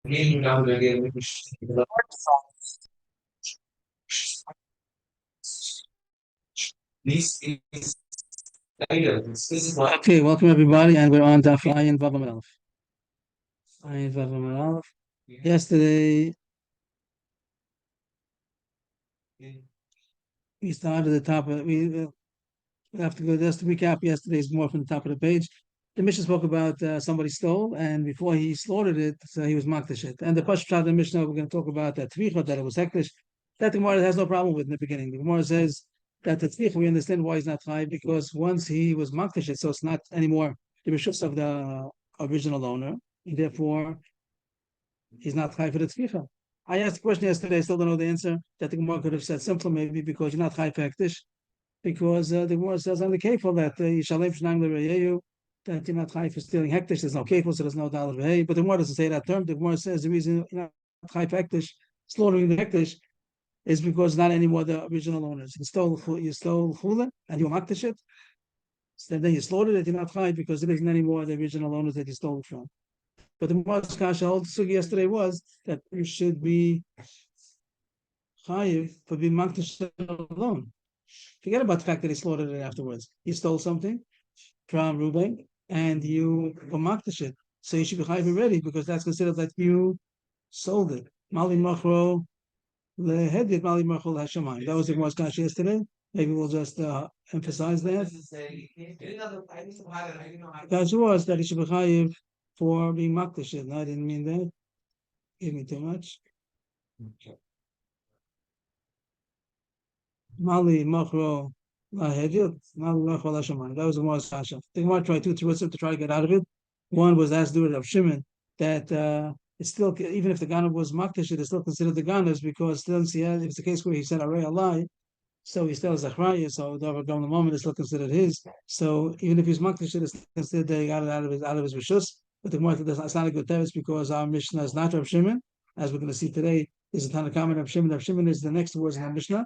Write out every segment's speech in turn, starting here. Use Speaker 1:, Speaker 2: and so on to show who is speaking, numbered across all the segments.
Speaker 1: Okay, welcome everybody, and we're on Daf Ayin Bava Kamma. Ayin Bava Kamma. Yesterday, we started at the top of we have to go just to recap yesterday's more from the top of the page. The Mishnah spoke about somebody stole, and before he slaughtered it, so he was makdash it. And the Pashut of the Mishnah, we're going to talk about that tvicha, that it was hektish. That the Gemara has no problem with in the beginning. The Gemara says that the tvicha, we understand why he's not high, because once he was makdash it, so it's not anymore the rishus of the original owner, and therefore he's not high for the tvicha. I asked the question yesterday, I still don't know the answer, that the Gemara could have said simpler maybe, because you're not high for hektish, because the Gemara says on the kefil that Yishalem Shnayim L'Reyehu, that you're not high for stealing hektish. There's no kefil, so there's no dollar v'hei. But the Gemara doesn't say that term. The Gemara says the reason you're not high for hektish, slaughtering the hektish, is because not anymore the original owners. You stole chula and you makdish it. So then you slaughtered it. You're not high because it isn't anymore the original owners that you stole it from. But the Gemara's kasha whole sugi yesterday was that you should be high for being makdish alone. Forget about the fact that he slaughtered it afterwards. You stole something from Reuben and you were makdash it. So you should be chayiv already because that's considered that you sold it. Mali machro lehedit mali machro hashamayim. That was the Gemara's kasha yesterday. Maybe we'll just emphasize that. The kasha was that he should be chayiv for being makdash it. No, I didn't mean that. Give me too much. Mali machro lahedit mali machro hashamayim. That was the Gemara's kasha. The Gemara tried two to try to get out of it. One was asked to do it of Shimon, that it's still, even if the Ganav was Makdash, it's still considered the Ganav's because still, if it's the case where he said a lie, so he still has Zachraya, so the Gam moment is still considered his. So even if he's Makdash, it's considered that he got it out of his Rishus. But the Gemara that's not a good teretz because our Mishnah is not Rav Shimon, as we're going to see today. Is a Tanna Kamma Rav Shimon. Rav Shimon is the next words in our Mishnah,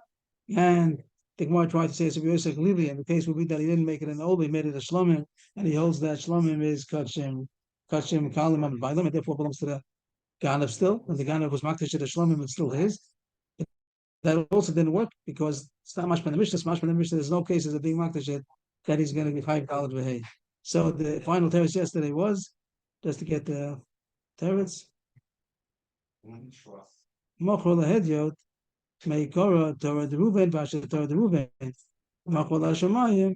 Speaker 1: and the Gemara tried to say it's a Yosef Lili, and the case would be that he didn't make it an old, he made it a Shlomim, and he holds that Shlomim is Kachim Kalim and Bailam, and therefore belongs to the Ganav still. And the Ganav was Makdash the Shlomim, it's still his. That also didn't work because it's not much the Mishnah. Much the Mishnah, there's no cases of being Makdash that he's going to be $5 v'hei. So the final teretz yesterday was just to get the teretz. Mochro lahediot. Meikora Torah de Ruven, Vasha Torah de Ruven. Machol Hashamayim,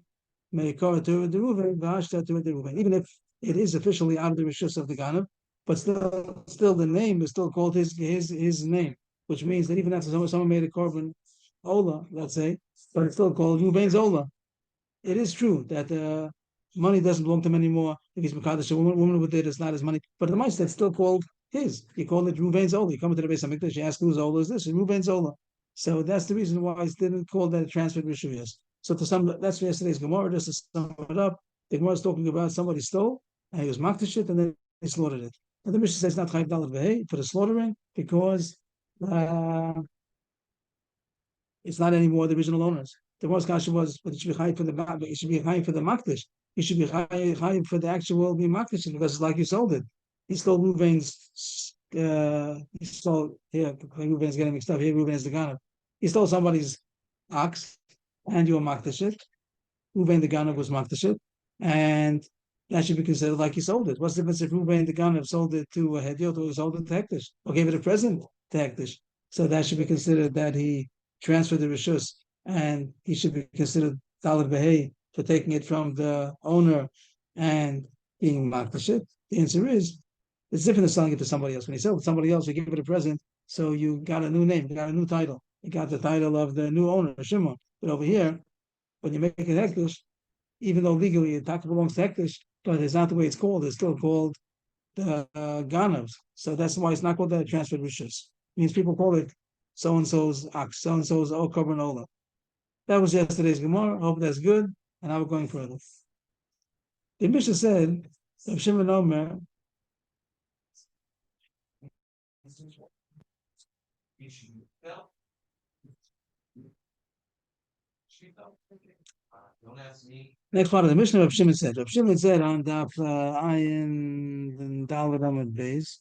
Speaker 1: Meikora Torah de Ruven, Vasha Torah de Ruven. Even if it is officially out of the Rishus of the Ganav, but still the name is still called his name, which means that even after someone made a korban Ola, let's say, but it's still called Ruven's Ola. It is true that money doesn't belong to him anymore. If he's Mekadosh, a woman with it, it's not his money. But the Meister, it's still called his. You call it Ruven's Ola. You come into the base of Mikdash, you ask whose Ola is this? It's Ruven's Ola. So that's the reason why it didn't call that a transferred rishuyas. So to sum, that's yesterday's Gemara. Just to sum it up, the Gemara is talking about somebody stole and he was makdash it and then he slaughtered it. And the Mishnah says not $5 v'hei for the slaughtering because it's not anymore the original owners. The Gemara's kasha was, but it should be high for the makdash. It should be high for the actual being makdash because it's like you sold it. He stole Ruvain's. He stole here. Reuven's getting mixed up here. Reuven is the Ganav. He stole somebody's ox, and you were makdash it. Reuven the Ganav was makdash it, and that should be considered like he sold it. What's the difference if Reuven the Ganav sold it to a Hediot or sold it to Hektish or gave it a present to Hektish? So that should be considered that he transferred the rishus, and he should be considered Daled Behei for taking it from the owner and being makdash it. The answer is, it's different than selling it to somebody else. When you sell it to somebody else, you give it a present, so you got a new name, you got a new title. You got the title of the new owner, Shimon. But over here, when you make it Hektish, even though legally it belongs to Hektish, but it's not the way it's called. It's still called the Ganavs. So that's why it's not called the transferred rishus. It means people call it so-and-so's ox, so-and-so's Korban. That was yesterday's Gemara. I hope that's good. And now we're going further. The Mishnah said, Shimon Omer, next part of the Mishnah, Rav Shimon said on Daf Ayin and Daled Amud Beis.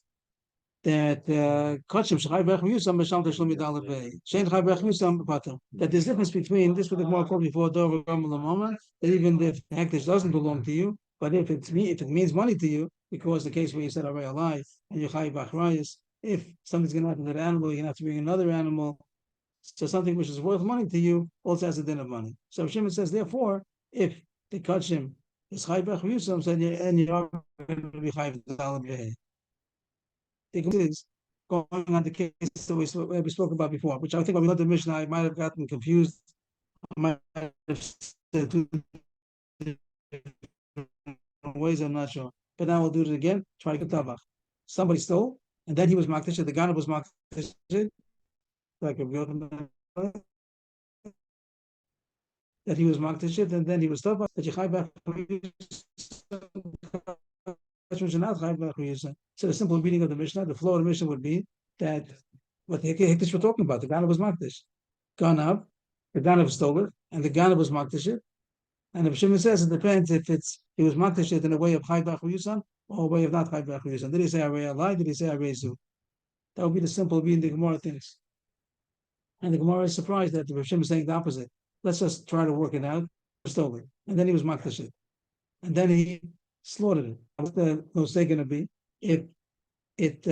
Speaker 1: that Kachim Shachai Berach Yusam B'Sham Tashlum Yidal Bey Shein Chai Berach Yusam B'Pater. That there's difference between this, what the Gemara called before Dor Gam L'Mama, that even if the hektish doesn't belong to you, but if it means money to you, because the case where you said Arei Alai and you Chai B'Achrayis, if something's going to happen to the animal, you're going to have to bring another animal. So something which is worth money to you also has a din of money. So Shimon says, therefore, if the Kachim is Chai Berach Yusam, and you are going to be Chai B'Dal B'Hei. Is going on the case that we spoke about before, which I think when we looked at the Mishnah, I might have gotten confused. I might have said two ways, I'm not sure. But now we'll do it again. Try to get tabach. Somebody stole, and then he was makdish. The Ganav was makdish, like a that he was makdish, and then he was tabach. That you chai back. So the simple reading of the Mishnah, the flow of the Mishnah would be that what the Hektish were talking about, the Ganav was Makdish. Ganav, the Ganav stole it, and the Ganav was Makdish. And the Shimon says it depends if he was Makdish in a way of Chai B'Ach Yusan or a way of not Chai B'Ach Yusan. Did he say Arei Alai? Did he say Arei Zu? That would be the simple reading the Gemara thinks. And the Gemara is surprised that the Shimon is saying the opposite. Let's just try to work it out. Stole it. And then he was Makdish. And then he slaughtered it. What's the mistake going to be? If it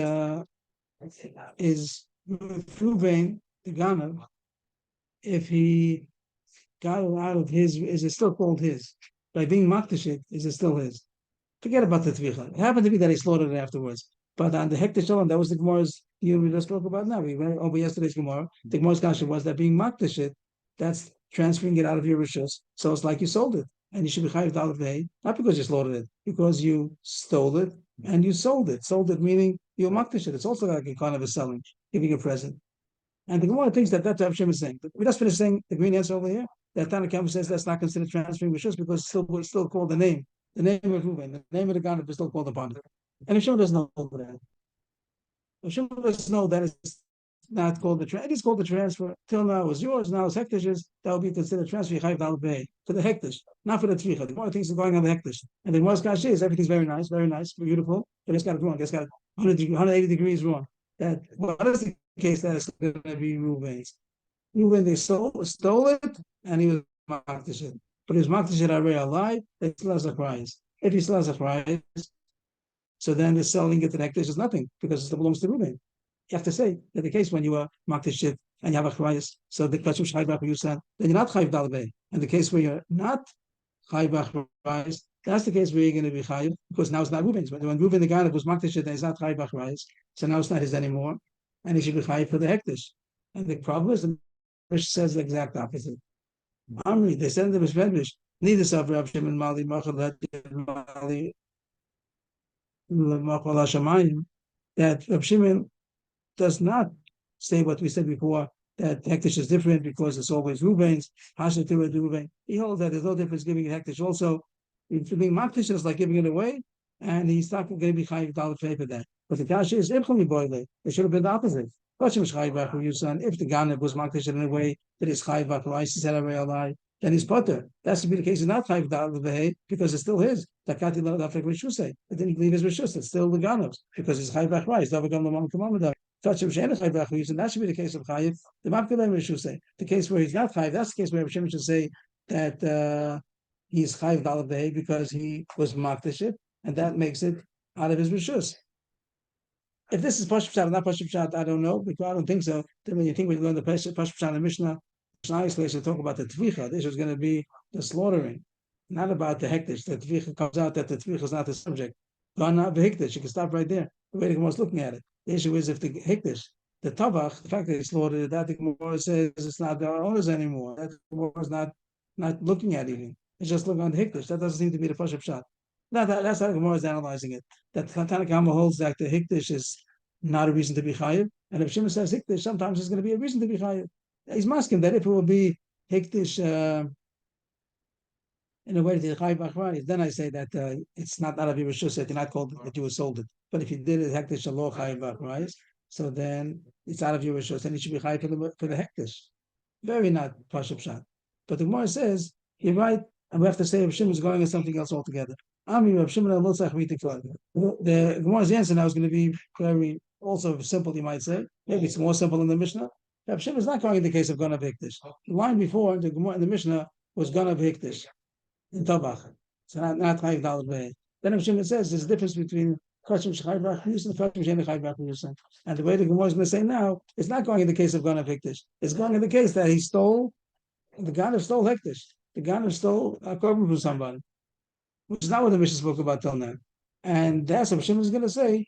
Speaker 1: is Ruvain, the Ganav, if he got it out of his, is it still called his? By being Makdashit, is it still his? Forget about the Tvicha. It happened to be that he slaughtered it afterwards. But on the Hektish Shalom, that was the Gemara's we just spoke about now. We went over yesterday's Gemara. The Gemara's question was that being Makdashit, that's transferring it out of your rishus. So it's like you sold it. And you should be chayiv daled v'hei, not because you slaughtered it, because you stole it and you sold it. Sold it meaning you makdish it. It's also like a kind of a selling, giving a present. And the Gemara thinks that that's what Hashem is saying. But we just finished saying the green answer over here. That Tana Kamma says that's not considered transferring rishus because it's still called the name of Reuven, the name of the Ganav is still called upon it. And Hashem doesn't know that. Hashem doesn't know that it's not called the transfer. It is called the transfer. Till now it was yours. Now it's Hektish's. That will be considered transfer for the Hektish, not for the Tvicha. The more things are going on the Hektish. And the Gemara's Kash is everything's very nice, beautiful. But it's got it wrong. It's got 180 degrees wrong. That what is the case that it's going to be Reuven's? Reuven, they stole it, and he was Makdish it. But he was Makdish it Arei Alai. That still has a prize. If he still has a prize, so then the selling it to the Hektish is nothing because it still belongs to Reuven. You have to say that the case when you are makdish it and you have a chrayas, so the kachim shchai b'ach yusan, then you're not chayiv dalvei. And the case where you're not chayiv b'ach chrayas, that's the case where you're going to be chayiv because now it's not Reuven's. When Reuven the guy that was makdish it, then he's not chayiv b'ach chrayas, so now it's not his anymore, and he should be chayiv for the hektish. And the problem is the Mishnah says the exact opposite. Amri, they said in the Mishnah, neither saw Rav Shimon Mali Machal Mali Machal Hashamayim that Rav Shimon does not say what we said before, that Hektish is different because it's always Reuven's, Hashem to Reuven. He holds that there's no difference giving it Hektish. Also, being Maktish is like giving it away, and he's not going to be Chayiv Dalet Fei for that. But the Kasha is Ibchami Boile. It should have been the opposite. If the Ganav was Maktish in a way that is Chayiv Bachar, he said Arei Alai, then he's Potter. That's to be the case. He's not Chayiv Dalet Fei because it's still his. Takati Lafek Rishusei. It didn't leave his Rishus. It's still the Ganav's because it's Chayiv Bachar. He's Bava Kamma. And that should be the case of Chayiv. The Mapkilim should say the case where he's not Chayiv. That's the case where Hashem should say that he's Chayiv Dalabeh because he was Makdashit, and that makes it out of his Rishus. If this is Pashut Pshat or not Pashut Pshat, I don't know, because I don't think so. Then when you think we learn the Pashut Pshat in the Mishnah, should talk about the Tvicha. This is going to be the slaughtering, not about the Hektish. The Tvicha comes out that the Tvicha is not the subject. Not the Hektish. You can stop right there. The way the Gemara is looking at it. The issue is if the Hektish, the Tavach, the fact that he slaughtered it, that the Gemara says it's not their owners anymore. That the Gemara is not looking at even. It's just looking on the Hektish. That doesn't seem to be the Pashut Pshat. That's how the Gemara is analyzing it. That Tana Kamma holds that the Hektish is not a reason to be chayiv, and if Shimon says Hektish, sometimes it's going to be a reason to be chayiv. He's masking that if it will be Hektish in a way that chayiv b'achranis, then I say that it's not out of your rishus, you're not called that you were sold it. But if you did it Hektish alo chayiv b'achranis, so then it's out of your rishus, and it should be chayiv for the Hektish. Very not Pashut Pshat. But the Gemara says you're right, and we have to say Rav Shimon is going on something else altogether. The Gemara's answer now is going to be very also simple, you might say. Maybe it's more simple in the Mishnah. Reb Shimon is not going in the case of Ganav Hikdish. The line before the Gemara in the Mishnah was Ganav Hikdish in Tabach. So not Chayiv Daled B'Hei. Then Reb Shimon says there's a difference between Kachim Shechayv B'Achrius and Kachim Shein Chayv B'Achrius. And the way the Gemara is going to say now, it's not going in the case of Ganav Hikdish. It's going in the case that he stole, the Ganav stole Hikdish. The Ganav stole a korban from somebody, which is not what the Mishnah spoke about till now. And that's what Shimon is going to say.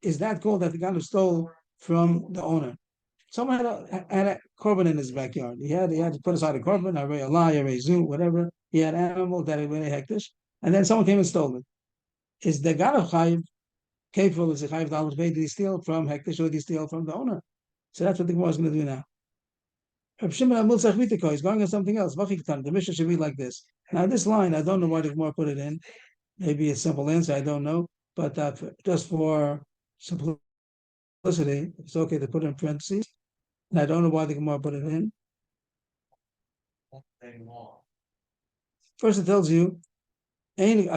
Speaker 1: Is that called that the Ganav stole from the owner? Someone had a korban in his backyard. He had to put aside a korban, a alai, a zoo, whatever. He had an animal that he really hektish, and then someone came and stole it. Is the Ganav chayiv capable? Is the chayiv dalad bey? Did he steal from hektish or did he steal from the owner? So that's what the Gemara is going to do now. Reb Shimon is going on something else. The Mishnah should read like this. Now this line, I don't know why the Gemara put it in. Maybe it's a simple answer, I don't know. But just for simplicity, it's okay to put it in parentheses. And I don't know why the Gemara put it in. First it tells you, if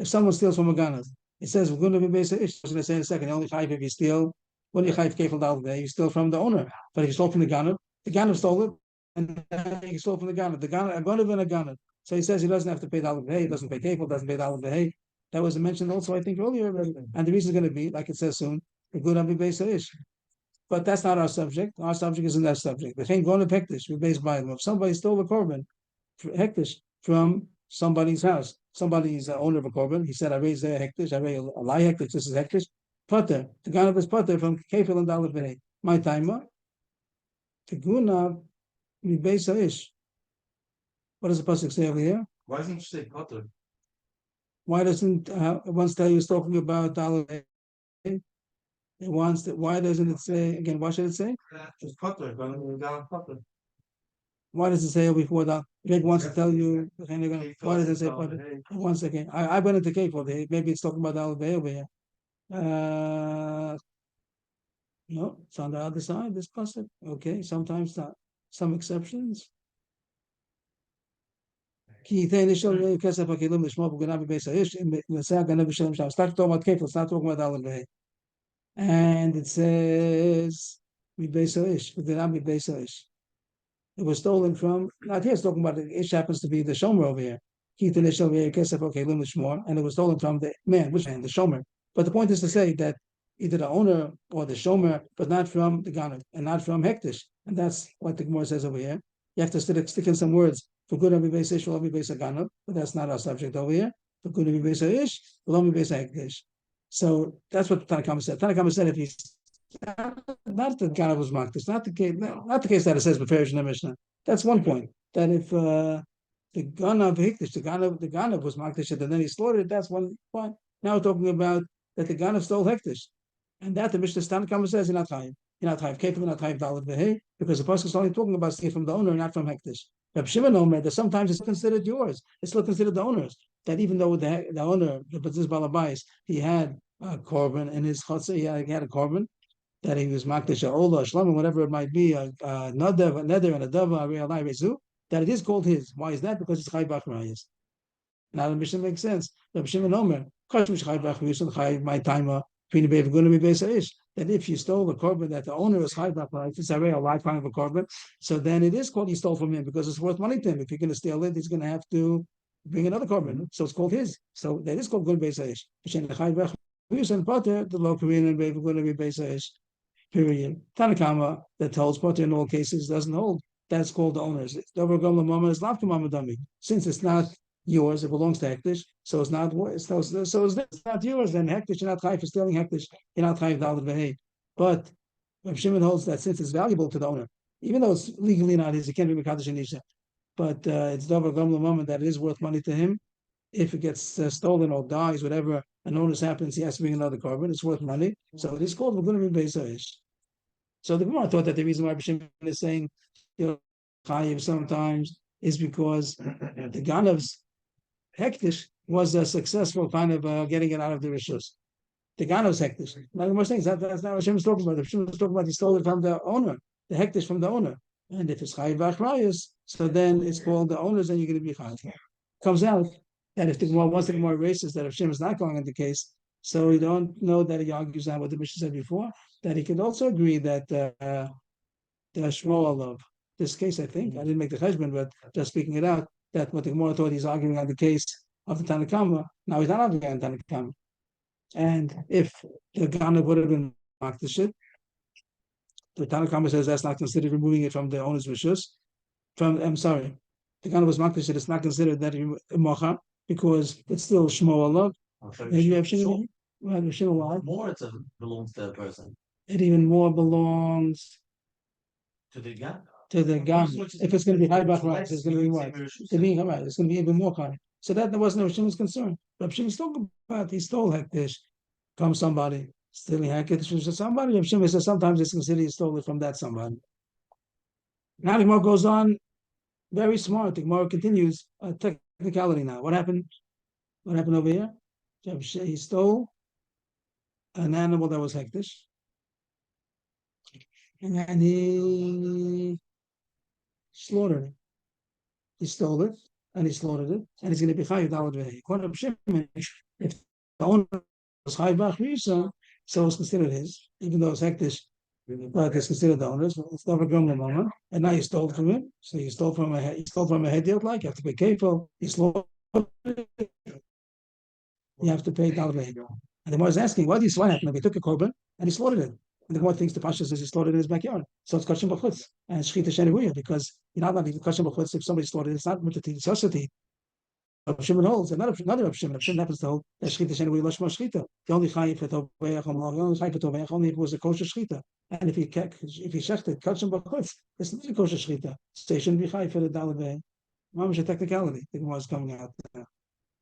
Speaker 1: someone steals from a ganav, it says, we're going to be based on ish. I was going to say in a second, only chayiv if you steal. When you chayiv kefil dalad bey, you steal from the owner. But if you stole from the ganav stole it, and then you stole from the ganav. The ganav, a ganav and a ganav. So he says he doesn't have to pay dalad bey, he doesn't pay kefil, doesn't pay dalad bey. That was mentioned also, I think, earlier. And the reason is going to be, like it says soon, we're going to be based on ish. But that's not our subject. Our subject isn't that subject. The thing going to hektish, we base by them. If somebody stole a korban, hektish, from somebody's house, somebody's owner of a korban, he said, I raised a hektish, I raised a lie hektish, this is hektish. Putter, the ganav is putter from kefil and dalad b'nei. My timer, the guna, we base ish. What does the pasuk say over here?
Speaker 2: Why doesn't it say putter?
Speaker 1: Why doesn't it once tell you it's talking about dalad b'nei? It wants that. Why doesn't it say again? What should it say?
Speaker 2: It's putter. Putter.
Speaker 1: Why does it say before that? Greg wants to tell you. Why does it say putter? 1 second. I went into kefil. Maybe it's talking about the Alveh over here. No, it's on the other side. This pasuk. Okay, sometimes not. Some exceptions. Start talking about kefil. It's not talking about Alveh. And it says, ish. It was stolen from, not here, it's talking about the ish happens to be the shomer over here. And it was stolen from the man, which man? The shomer. But the point is to say that either the owner or the shomer, but not from the ganav, and not from hektish. And that's what the Gemara says over here. You have to stick in some words. For good to be based ish, will be based ganav, but that's not our subject over here. For good to be based ish, will be based hektish. So that's what Bava Kamma said. Bava Kamma said if he's not the ganav was marked, it's not the case that it says beferish in the Mishnah. That's one point. That if the ganav hikdish, the ganav was marked, and then he slaughtered it, that's one point. Now we're talking about that the ganav stole hektish, and that the Mishnah Bava Kamma says you're not chayiv. You're not chayiv kefil, you're not chayiv dalad b'hei, because the pasuk is only talking about stealing from the owner, not from hektish. Reb Shimon Omer that sometimes it's considered yours. It's still considered the owner's. That even though the owner, but this balabais, he had a korban in his chutzah, he had a korban that he was makdish ola, shlamim, whatever it might be, a nadav, a neder, and a dava, a realai rezu, that it is called his. Why is that? Because it's chay b'achrayis. Now the Mishnah makes sense. Reb Shimon Omer, my timer, that if you stole the korban that the owner is chay b'achrayis, it's a lifetime of a korban, so then it is called you stole from him because it's worth money to him. If you're going to steal it, he's going to have to bring another korban, so it's called his. So that is called good beisaish. And potter, the low Korean and Bava going to be beisaish. Period. Bava Kamma that holds potter in all cases doesn't hold. That's called the owner's. Since it's not yours, it belongs to hektish. So it's not. So it's not yours. Then hektish, you're not chayiv for stealing hektish. You're not chayiv dalad b'hei. But Reb Shimon holds that since it's valuable to the owner, even though it's legally not his, it can't be mekadosh in isha. But it's davar gam l'mamad that it is worth money to him. If it gets stolen or dies, whatever, an onus happens, he has to bring another korban. It's worth money, so it is called we're going to be beisaish. So the Gemara thought that the reason why Reb Shimon is saying, chayiv sometimes is because the ganav's hektish was a successful kind of getting it out of the rishus. The ganav's hektish. Like the most things that's not what Hashem is talking about. Hashem is talking about he stole it from the owner, the hektish from the owner. And if it's chayiv v'achrayus, so then it's called the owners, and you're going to be chayiv. Comes out that if the Gemara, once the Gemara erases that Hashem is not going into the case So we don't know that he argues on what the Mishnah said before, that he could also agree that the Shmuel of this case, I think, I didn't make the cheshbon, but just speaking it out, that what the Gemara thought he's arguing on the case of the Tanna Kamma, now he's not arguing on Tanna Kamma. And if the Ganav would have been Makdashit, the Tanna Kamma says that's not considered removing it from the owner's rishus. I'm sorry, the Ganav was Makdashit, it's not considered that Mocha because it's still Shmuel of. Maybe you have Shimon.
Speaker 2: More it belongs to the person.
Speaker 1: It even more belongs
Speaker 2: To the gam.
Speaker 1: to the gam. If it's going to be high back rights, it's going to be what? It's going to be even more high. So that wasn't Rav Shimon's concern. Rav Shimon spoke about he stole hektish from somebody, stealing hektish from somebody. Rav Shimon says sometimes it's considered he stole it from that somebody. Now the Gemara goes on, very smart. The Gemara continues a technicality now. What happened? What happened over here? He stole an animal that was hektish, and he slaughtered it. He stole it, and he slaughtered it, and he's going to be chayiv dalad v'hei. According to Shimon, if the owner was chayiv b'achrisa, so it's considered his, even though it's hektish, but it's considered the owner's. It's never grown the owner, and now you stole from him. So you stole from a head deal. Like you have to be careful. You slaughtered it. You have to pay dalad v'hei. And the Gemara is asking, why did what happened? If he took a korban and he slaughtered it, and the Gemara thinks the Pasha says he slaughtered in his backyard, so it's kashim b'chutz and shchita shenevuya because you're not allowed to kashim b'chutz if somebody slaughtered it. It's not mutatid, it's yosati. Rav Shimon holds, another Rav Shimon. Rav Shimon happens to hold that shchita shenevuya lashma shchita. The only chayiv for toveach, only chayiv for toveach, only if it was a kosher shchita. And if he shechted kashim b'chutz, it's not a kosher shchita. So he shouldn't be chayiv for the dalave. Mamish a technicality. The Gemara is coming out now.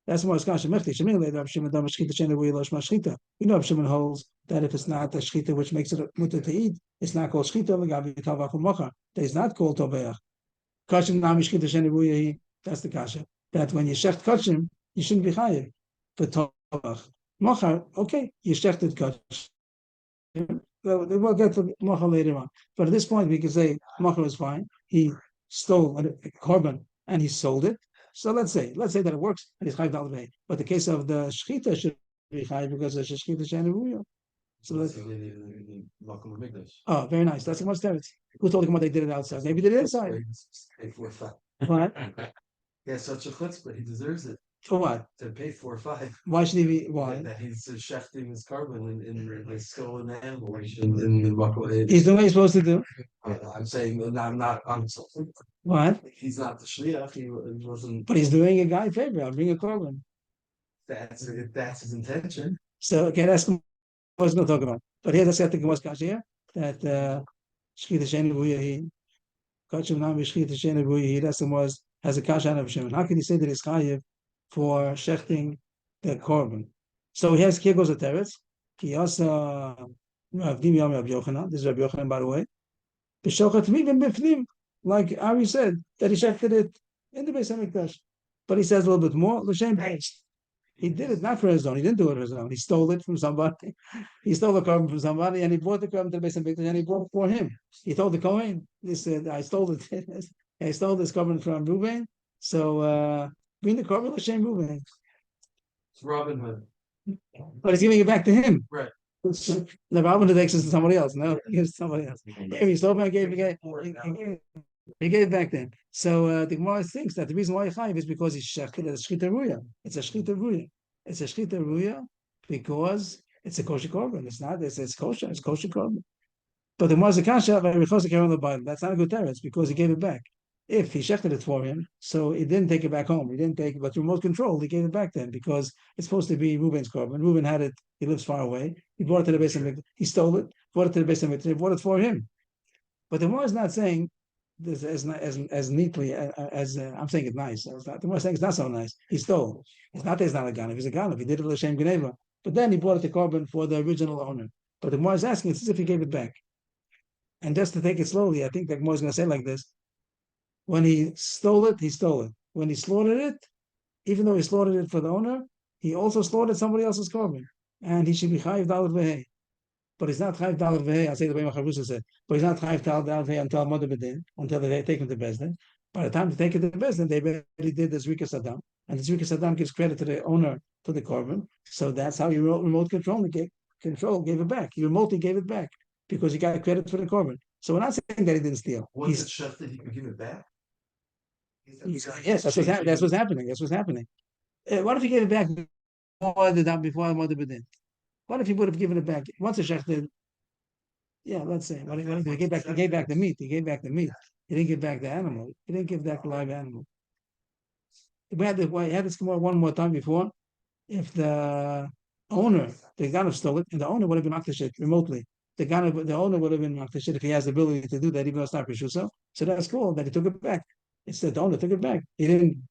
Speaker 1: That's more Skasha Mechti. Shemil Rav Shimon Dam Shchita Shena Vuyilosh Mashchita. You know Rav Shimon holds that if it's not a shchita which makes it mutter to eat, it's not called shchita. L'gavi Tavach U'Mocha. That is not called Toveach. Kashim Nam Shchita Shena Vuyihi. That's the kasha. That when you shecht kashim, you shouldn't be chayiv for Tavach. Mocha, okay, you shechted kashim. We'll get to Mocha later on. But at this point, we can say Mocha is fine. He stole a korban and he sold it. So let's say that it works and it's chayiv dalad v'hei. But the case of the shchita should be chayiv because it's a shchita shenevuya. So let's. Oh, very nice. That's a much teretz. Who told him they did it outside? Maybe they did it inside. What?
Speaker 2: Yeah, such a chutzpah. He deserves it.
Speaker 1: For what?
Speaker 2: To pay 4 or 5.
Speaker 1: Why should he be? Why?
Speaker 2: That he's shechting his carbon in the skull and the animal in the buckle.
Speaker 1: He's doing what he's supposed to do.
Speaker 2: I'm saying I'm not.
Speaker 1: What?
Speaker 2: He's not the shliach. He wasn't.
Speaker 1: But he's doing a guy a favor. I'll bring a korban.
Speaker 2: That's his intention.
Speaker 1: So okay, that's what I was going to talk about. But here, that's I think it was kasha here that shchita shenevuya kachim nam shchita shenevuya. That's the was has a kasha of Shimon. How can you say that he's chayiv for shechting the korban? So here goes a teretz. He also Rav Yochanan. This is Rav Yochanan, by the way. B'shochat mivim b'fnim, like Ari said, that he shechted it in the Beis Hamikdash. But he says a little bit more. L'shem based. He did it not for his own. He didn't do it for his own. He stole it from somebody. He stole the korban from somebody, and he brought the korban to the Beis Hamikdash, and he brought it for him. He told the Kohen, "He said, I stole it. I stole this korban from Reuven. So bring the korban l'shem Reuven."
Speaker 2: It's Robin Hood.
Speaker 1: But he's giving it back to him.
Speaker 2: Right.
Speaker 1: The Robin Hood takes it to somebody else. No, he gives it to somebody else. He stole it, he gave it back then. So the Gemara thinks that the reason why he chayiv is because he's shechted as shchita ruya. It's a shchita ruya. It's a shchita ruya because it's a kosher korban. It's not. It's kosher. It's kosher korban. But the Gemara kasha on the Bible. That's not a good teretz because he gave it back. If he shechted it for him, so he didn't take it back home. He didn't take it, but remote control, he gave it back then because it's supposed to be Reuben's korban. Reuben had it. He lives far away. He brought it to the Beis Hamikdash. He stole it. Brought it to the Beis Hamikdash. He brought it for him. But the Gemara is not saying this as neatly as I'm saying it nice. The Gemara is saying it's not so nice. He stole. It's not that he's not a ganav. He's a ganav. He did it with l'shem geneva. But then he brought it to korban for the original owner. But the Gemara is asking, it's as if he gave it back. And just to take it slowly, I think the Gemara is going to say like this. When he stole it, he stole it. When he slaughtered it, even though he slaughtered it for the owner, he also slaughtered somebody else's korban. And he should be chayiv dalad v'hei. But he's not chayiv dalad v'hei, I'll say the way Macharusa said, but he's not chayiv dalad v'hei until Mother Bedin, until they take him to Bezdin. By the time they take him to Bezdin, they already did this Rikas Adam, and the Zrika Saddam gives credit to the owner to the korban. So that's how you remote control gave it back. He remotely gave it back because he got credit for the korban. So we're not saying that he didn't steal.
Speaker 2: Was it just that he could give it back?
Speaker 1: Yes, that's what's happening. That's what's happening. What if he gave it back before the mother bedin? What if he would have given it back once a shechted? Yeah, let's say he gave back the meat. He gave back the meat. He didn't give back the animal. He didn't give back the live animal. We had this come out one more time before. If the owner, the Ganav stole it, and the owner would have been Makdash remotely. The owner would have been Makdash if he has the ability to do that, even though it's not Rishuso. So that's cool that he took it back. It's that the owner took it back. He didn't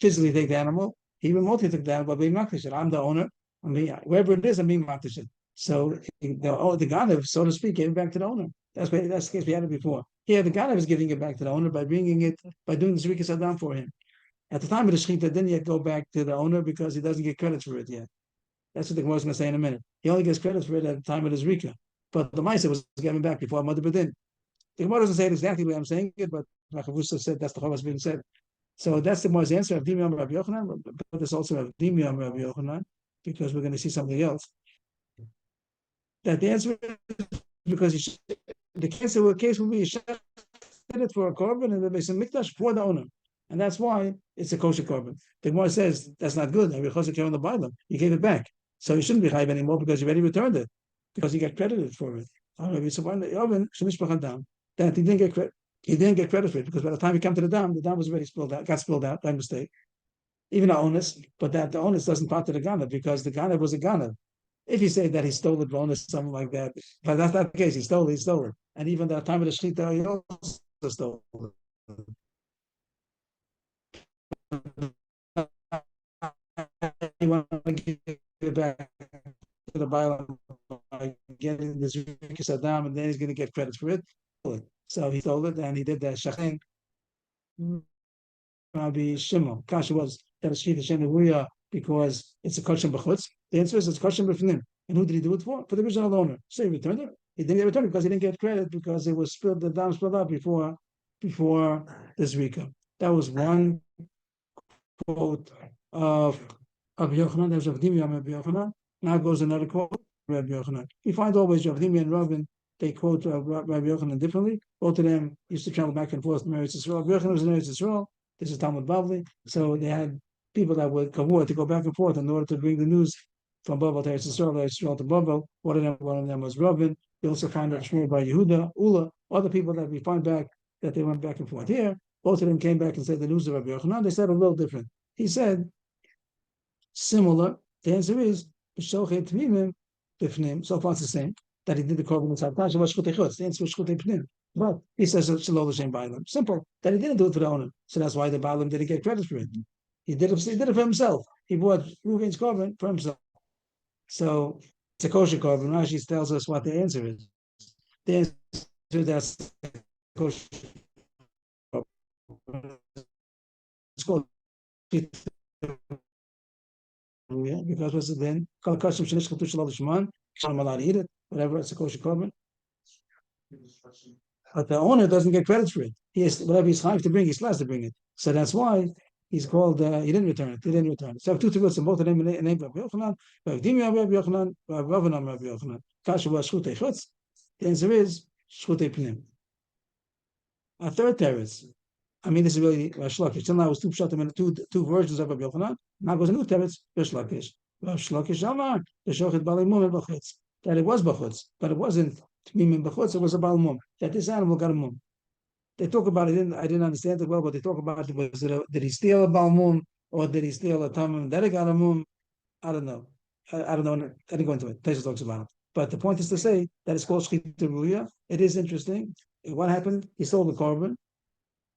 Speaker 1: physically take the animal. He remotely took the animal by being Makdash. I'm the owner. I mean, wherever it is, I'm being Makdash. So the Ganav, so to speak, gave it back to the owner. That's the case we had it before. Here, the Ganav is giving it back to the owner by doing the Zrika Saddam for him. At the time of the Shechita, didn't yet go back to the owner because he doesn't get credit for it yet. That's what the Gemara is going to say in a minute. He only gets credit for it at the time of his Rika. But the Maisa was given back before Mother Bedin. The Gemara doesn't say it exactly the way I'm saying it, but Rachavusa said that's the Chavas being said. So that's the Gemara's answer of Dimi Rabbi Yochanan, but there's also of Dimi Rabbi Yochanan, because we're going to see something else. That the answer is because the case will be it for a korban and the Beis Mikdash for the owner. And that's why it's a kosher korban. The Gemara says that's not good. On the Bible, you gave it back, so you shouldn't be chayiv anymore because you already returned it because you got credited for it. That he didn't get credit. He didn't get credit for it because by the time he came to the dam was already got spilled out by mistake. Even the onus, but that the onus doesn't part to the ganav because the ganav was a ganav. If you say that he stole it, bonus, something like that, but that's not the case. He stole it. And even the time of the shechita, he also stole it. You want to give it back to the Bible by getting this Rikis Adam, and then he's going to get credit for it. So he stole it, and he did that. Shachin Rabbi Shimon. Kasha was that a Shechita Shenehuya because it's a kosher b'chutz. The answer is it's kosher b'fnim. And who did he do it for? For the original owner. So he returned it. He didn't get returned because he didn't get credit because it was spilled. The dam spilled out before this Rika. That was one quote of Yochanan. There's Avdimi on Rabbi Yochanan. Now goes another quote of Rabbi Yochanan. You find always Avdimi and Rabin, they quote Rabbi Yochanan differently. Both of them used to travel back and forth from Eretz Yisrael. Rabbi Yochanan was in Eretz Yisrael. This is Talmud Bavli. So they had people that would kavua to go back and forth in order to bring the news from Babel to Eretz Yisrael to Babel. One of them was Rabin. You also find that Shmuel by Yehuda, Ula, other people that we find back that they went back and forth. Here, both of them came back and said the news of Rabbi Yochanan. They said a little different. He said similar. The answer is b'shochet tmimim b'fnim. So far it's the same that he did the korban inside Tasha was shchutei chutz. The answer was shchutei pnim. But he says shalol l'shem ba'alim. Simple. That he didn't do it for the owner. So that's why the ba'alim didn't get credit for it. He did it for himself. He bought Reuven's korban for himself. So it's a kosher korban. Rashi tells us what the answer is. The answer that's kosher. It's called because what's it then? I'm allowed to eat it, whatever, it's a kosher korban. But the owner doesn't get credit for it. He has whatever he's trying to bring, he's allowed to bring it. So that's why he's called, he didn't return it. So I have two tickets, and both of them named Rabbi Yochanan, Rabbi Yochanan, Rabbi Yochanan. Kasha was shchutei chutz. The answer is shchutei pnim. A third teretz. I mean, this is really Rosh Lakish. Till now, it was two pshatim and two versions of Rabbi Yochanan. Now goes a new teretz, Rosh Lakish. Rosh Lakish Amar, the shochet balei mum and b'chutz. That it was b'chutz, but it wasn't tmim and b'chutz. It was a bal mum. That this animal got a mum. They talk about it. I didn't understand it well, but they talk about it. Did he steal a bal mum or did he steal a tamim that it got a mum? I don't know. I don't know. I didn't go into it. Taisa talks about it. But the point is to say that it's called shchita ruya. It is interesting. What happened? He stole the korban.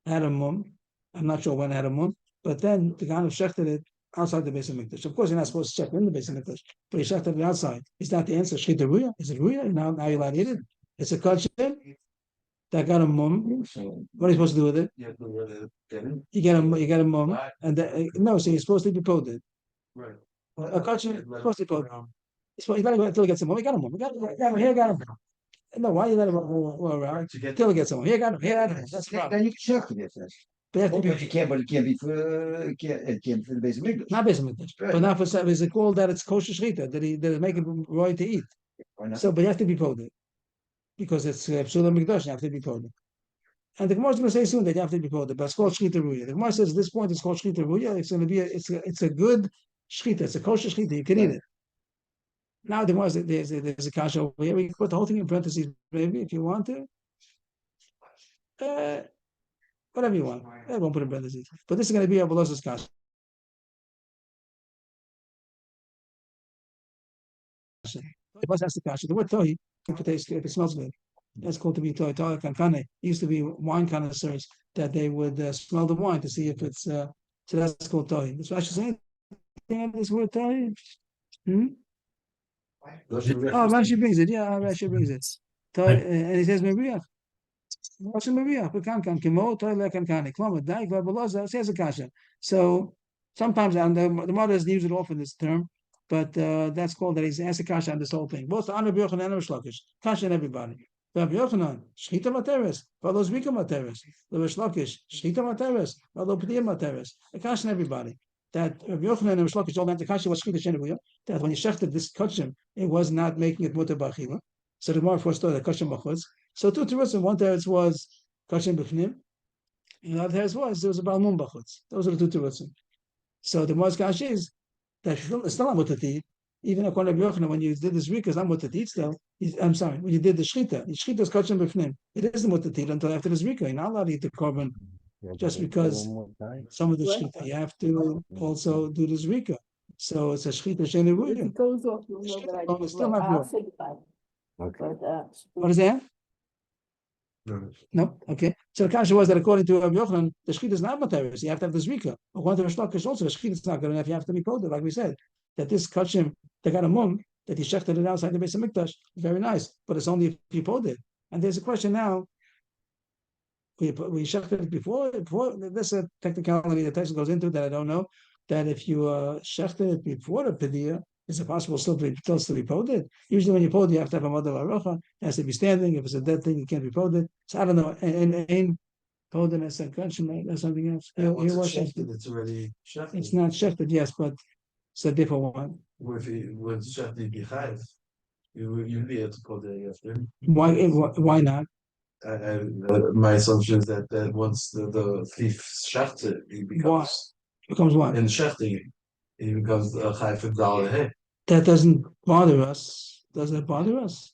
Speaker 1: Had a mum. I'm not sure when I had a mum, but then the guy who shechted it outside the Beis Hamikdash. Of course, you're not supposed to check in the Beis Hamikdash, but he shechted it outside. Is that the answer? Shechita ruya? Is it ruya? Now you're allowed to eat it. It's a kosher that got a mum. What are you supposed to do with it? You get a mum, and no, so you're supposed to be poded.
Speaker 2: Right.
Speaker 1: A kosher supposed to be poded. You gotta go until he gets a mum. He got a mum. Got a mum. No, why you let him go around? Till he gets a mum. He got him. That's the problem.
Speaker 3: Then you can check it.
Speaker 1: But it has to
Speaker 3: Oh,
Speaker 1: be,
Speaker 3: but it can't be for it can't be for the basic English.
Speaker 1: not basic mikdash.
Speaker 3: Right.
Speaker 1: But now for is it called that it's kosher shechita that they make it right to eat?
Speaker 3: Why not?
Speaker 1: So, but you have to be poded because it's pseudo mikdash. You have to be poded. And the Gemara is going to say soon that you have to be poded, but it's called shechita ruya. The Gemara says at this point it's called shechita ruya. It's going to be it's a good shechita. It's a kosher shechita. You can eat it. Now the Gemara there's a kasha over here. We can put the whole thing in parentheses maybe if you want to. Whatever you want. I won't put in parentheses. But this is going to be a Belos's kasha. It was asked the kasha. The word tohi, if it smells good, that's called to be tohi. Tohi kankane. It used to be wine connoisseurs that they would smell the wine to see if it's. So that's called tohi. That's what I should say. This word tohi. Oh, Rashi brings it. Yeah, Rashi brings it. Tohi, and he says Maria. So sometimes and the mother doesn't use it often this term, but that's called that he's asked a kasha on this whole thing. Both Rabbi Yochanan and Rish Lakish, kasha and everybody. Rabbi Yochanan, shchita materes, v'lo zvika materes. Rish Lakish, shchita materes, v'lo p'tiyah materes. A kasha and everybody. That Rabbi Yochanan and Rish Lakish all that the kasha was shchita shenevuya. That when you shechted this kachim, it was not making it mutar b'achila. So the Gemara foresaw that kachim b'chutz. So two terutzim, one teretz was kachim b'fnim, and the other teretz was there was a balmum b'chutz. Those are the two terutzim. So the Gemara's kasha is that it's still not mutar to eat. Even according to Yochanan, when you did this week, it's not mutar to eat still. I'm sorry, when you did the shchita is kachim b'fnim. It isn't mutar to eat until after this week. You're not allowed to eat the korban just because some of the shchita. You have to also do the zrika. So it's a shchita shenevuya.
Speaker 4: It goes off, you know, but
Speaker 1: Oh, it's still not
Speaker 4: I'll
Speaker 1: good.
Speaker 4: say goodbye.
Speaker 3: Okay.
Speaker 4: But,
Speaker 1: What is that? No, okay. So the kasha was that according to Rabbi Yochanan, the shechita is not materis. You have to have the zrika. According to Rish Lakish also, the shechita is not good enough. You have to be coded, like we said. That this kachim, they got a mum, that he shechted it outside the base of mikdash. Very nice, but it's only if you poded. And there's a question now. We shechted it before. This is a technicality the text goes into that I don't know. That if you shechted it before the pediyah, is it possible still to be poded? Usually when you pod, you have to have a mother arocha. It has to be standing. If it's a dead thing, it can't be poded. So I don't know. And poded as a kachim, that's something else.
Speaker 2: Once it's shechted, it's already shechted.
Speaker 1: It's not shechted, yes, but it's a different one.
Speaker 2: If it was shechted behind, you'd be able to call it after.
Speaker 1: Why not?
Speaker 2: My assumption is that once the thief shechts it, he
Speaker 1: Becomes what?
Speaker 2: in shechting, he becomes a chai for dollar.
Speaker 1: That doesn't bother us. Doesn't it bother us?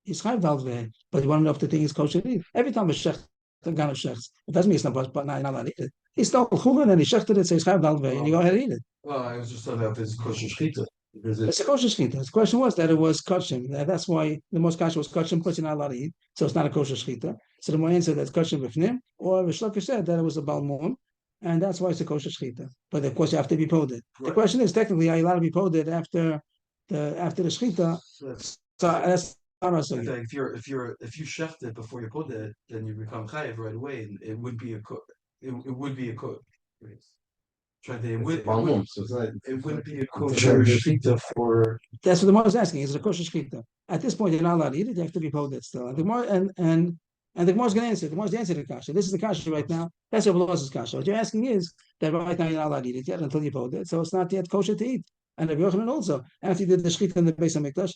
Speaker 1: He's chayv dalveh, but you want to know if the thing is kosher to eat. Every time a shech, the gan of shechs, it doesn't mean it's not, but not allowed to eat it. He stole chulin and he shechted it, so he's chayv dalveh, and you go ahead and eat it.
Speaker 2: Well, I was just talking about this kosher shechita because
Speaker 1: It's a kosher shechita. The question was that it was kosher. That's why the most kosher was kosher, because you're not allowed to eat, so it's not a kosher shechita. So the more answer that's kosher b'fnim, or Rish Lakish said that it was a balmum, and that's why it's a kosher shechita. But of course, you have to be poded. The question is technically, are you allowed to be poded after the shechita? So that's not us.
Speaker 2: I think if you shecht it before you put it, then you become chayiv right away, and it would be a cook. It would be a cook. Trying to it wouldn't be a kosher shechita for.
Speaker 1: That's what the Gemara is asking. Is it a kosher shechita? At this point, you're not allowed to eat it. You have to be poded still. And the Gemara and the Gemara is going to answer. The Gemara is answering the kasha. This is the kasha right now. That's what Belos's kasha. What you're asking is that right now you're not allowed to eat it yet until you pod it. So it's not yet kosher to eat. And Rabbi Yochanan also, after you did the shechita in the base of mikdash,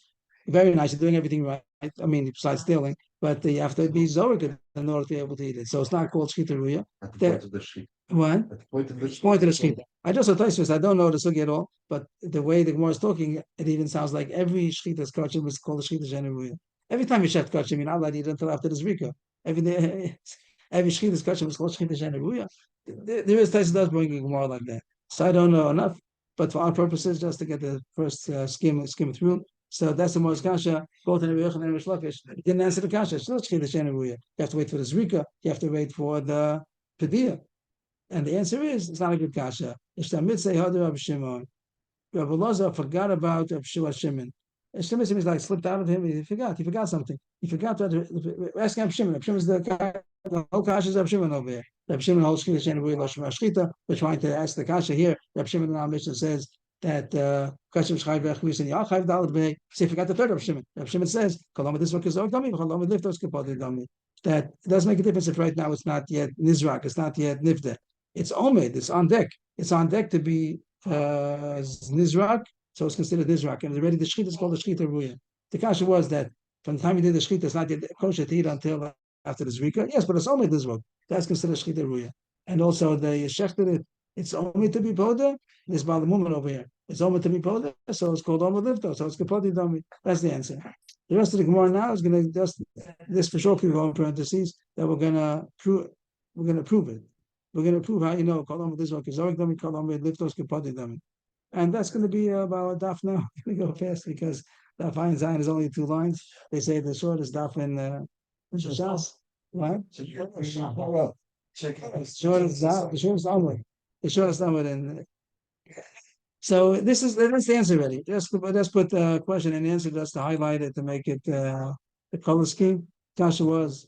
Speaker 1: very nice. You're doing everything right. I mean, besides stealing, but you have to be zorek in order to be able to eat it. So it's not called shechita ruya.
Speaker 3: At the point of the shechita.
Speaker 1: What?
Speaker 3: At the point of the
Speaker 1: Point of the shechita. I just I don't know the sugi at all, but the way the Gemara is talking, it even sounds like every shechita's kachim is called a shechita shenevuya. Every time you shecht kachim, you're not allowed to eat it until after the zrika. Every shechita's kachim is called shechita shenevuya. There is Taisa does bring a Gemara like that. So I don't know enough, but for our purposes, just to get the first skim through. So that's the most kasha. Both in Rabbi Yochanan and Rish Lakish didn't answer the kasha. It's not shechita shenevuya. You have to wait for the zrika. You have to wait for the pediyah. And the answer is, it's not a good kasha. Ishtamid say Hadu Rabbi Shimon. Rabbi Lazar forgot about Rabbi Shimon. Shimon seems like slipped out of him. He forgot something. He forgot to ask Rabbi Shimon. Rabbi Shimon's the whole kasha is Rabbi Shimon over here. Rabbi Shimon holds shechita shenevuya lo shema shechita. We're trying to ask the kasha here. Rabbi Shimon in our mission says that Question is Chayv Echvis and Yachav Dalit Bey. Say, forgot the third Rav Shimon. Rav Shimon says, Kolama this work is Dami, Kolama Liftos Kapadi Dami. That it doesn't make a difference if right now it's not yet Nizrak, it's not yet Nifde. It's Omed, it's on deck. It's on deck to be Nizrak, so it's considered Nizrak. And already the Shechita is called the Shechita Ruya. The kasha was that from the time you did the Shechita, it's not yet kosher to eat until after the Zrika. Yes, but it's only Nizrak. That's considered Shechita Ruya. And also the Shechita, it's only to be Poda. There's Baal Muman over here. It's only to be Poda, so it's called Omer Lifto, so it's Kapodi Dami. That's the answer. The rest of the Gemara now is going to just, this for sure can go in parentheses, that we're going to prove it. We're going to prove how you know, Kol Omer Lifto, Kizorek Dami, Kol Omer Lifto, Kapodi Dami. And that's going to be about daf now. I'm going to go fast because daf Ayin Zayin is only 2 lines. They say the shortest daf in Shas. What? The shortest Amud. The shortest Amud in. So that's the answer already. Just put the question and answer just to highlight it to make it the color scheme. Kasha was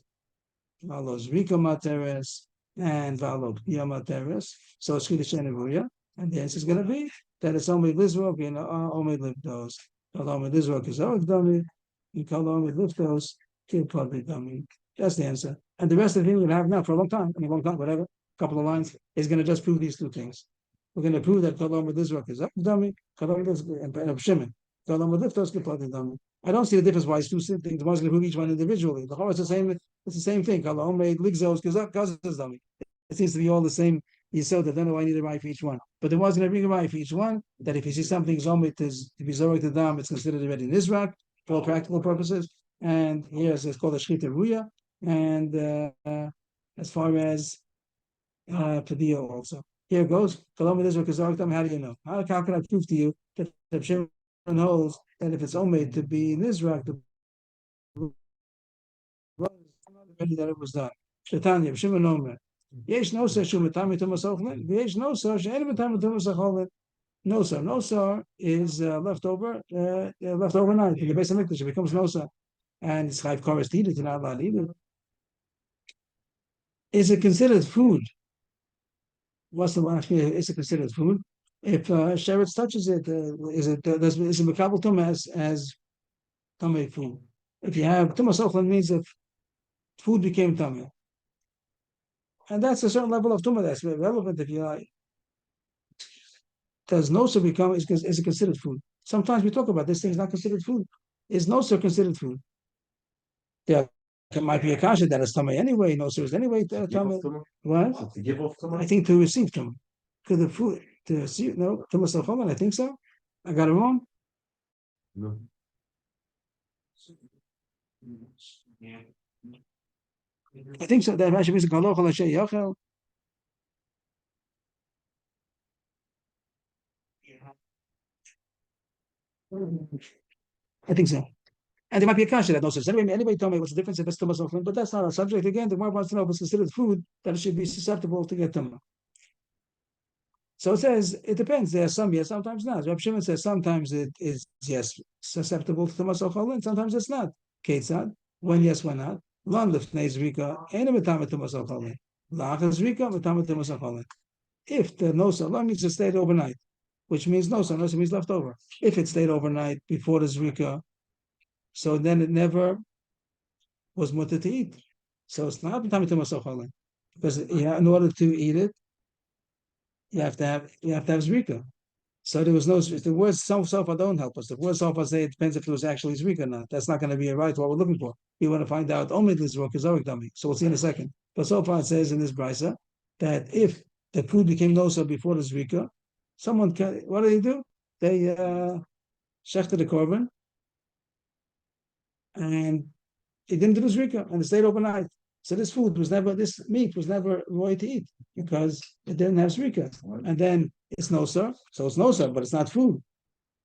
Speaker 1: Valos Rika Materes and Valo Pia Materes. So it's Kiddush and Ruya. And the answer is going to be that it's only Lizrok and only Liptos. Kalom Lizrok is Dami, and Kalom Liptos, Kid Public Dami. That's the answer. And the rest of the thing we're going to have now for a long time, whatever, a couple of lines, is going to just prove these 2 things. We're going to prove that Kalom Lizrok is Dami, Kalom Lizrok and Shimon. Kalom Liptos, Kid Public Dami. I don't see the difference why it's 2 things. One's going to prove each one individually. The whole is the same. It's the same thing. Kalom Ligzos, Kazas Dami. It seems to be all the same. You saw that, then I need a right for each one. But there was going to bring a right for each one, that if you see something Zomit is to be Zorek to Dam, it's considered already Nizrak for all practical purposes. And here it's called a Shchita Ruya. And as far as Padio also. Here it goes. Kalom Nizrak is Zorek Dam, how do you know? How can I prove to you that the Shimon holds that if it's only to be Nizrak, that it was done. Shetanya, Shimon Omer. Yesh no sir shu metami to masochlin. Yesh no sir she any metami to masochlin. No sir is left overnight in the base of Mikdash. It becomes no sir, and it's chayv koros to eat it. You're not allowed to eat it. Is it considered food? What's the one? Is it considered food? If sheretz touches it, is it mekabel tumah as tumah food? If you have tumah sochlin means if food became tumah. And that's a certain level of tumah that's relevant if you like. Does noser become is it considered food? Sometimes we talk about this thing is not considered food. Is noser considered food? Yeah, it might be a kasha that is tumah anyway. Noser is anyway tumah. What?
Speaker 3: To give off tumah?
Speaker 1: I think to receive tumah. To the food to receive tumah salchoman. I think so. I got it wrong.
Speaker 3: No.
Speaker 1: I think so. That Rashi means galoch al asher yachel. I think so. And there might be a kasha that knows this. Anybody tell me what's the difference if it's tumah salchoman? But that's not our subject. Again, the one wants to know if it's considered food, that it should be susceptible to get tumah. So it says it depends. There are some yes, sometimes not. Reb Shimon says sometimes it is yes susceptible to tumah salchoman, sometimes it's not. Ketzad, when yes, when not. Lan lifnei zrika, ain't mitama tumah salchoman. La'achar zrika, mitama tumah salchoman. If the nosa, long means it stayed overnight, which means nosa means leftover. If it stayed overnight before the zrika, so then it never was mutter to eat. So it's not mitama tumah salchoman, because in order to eat it, you have to have zrika. So there was no, the words sofa don't help us. The words sofa say it depends if it was actually zrika or not. That's not going to be a right what we're looking for. We want to find out only this work is dummy. So we'll see in a second. But so far it says in this brisa that if the food became nosa before the zrika, someone can, what do? They shechted the korban and it didn't do the zrika and it stayed overnight. So this meat was never roy to eat because it didn't have zrika. And then it's nosa, so it's nosa, but it's not food.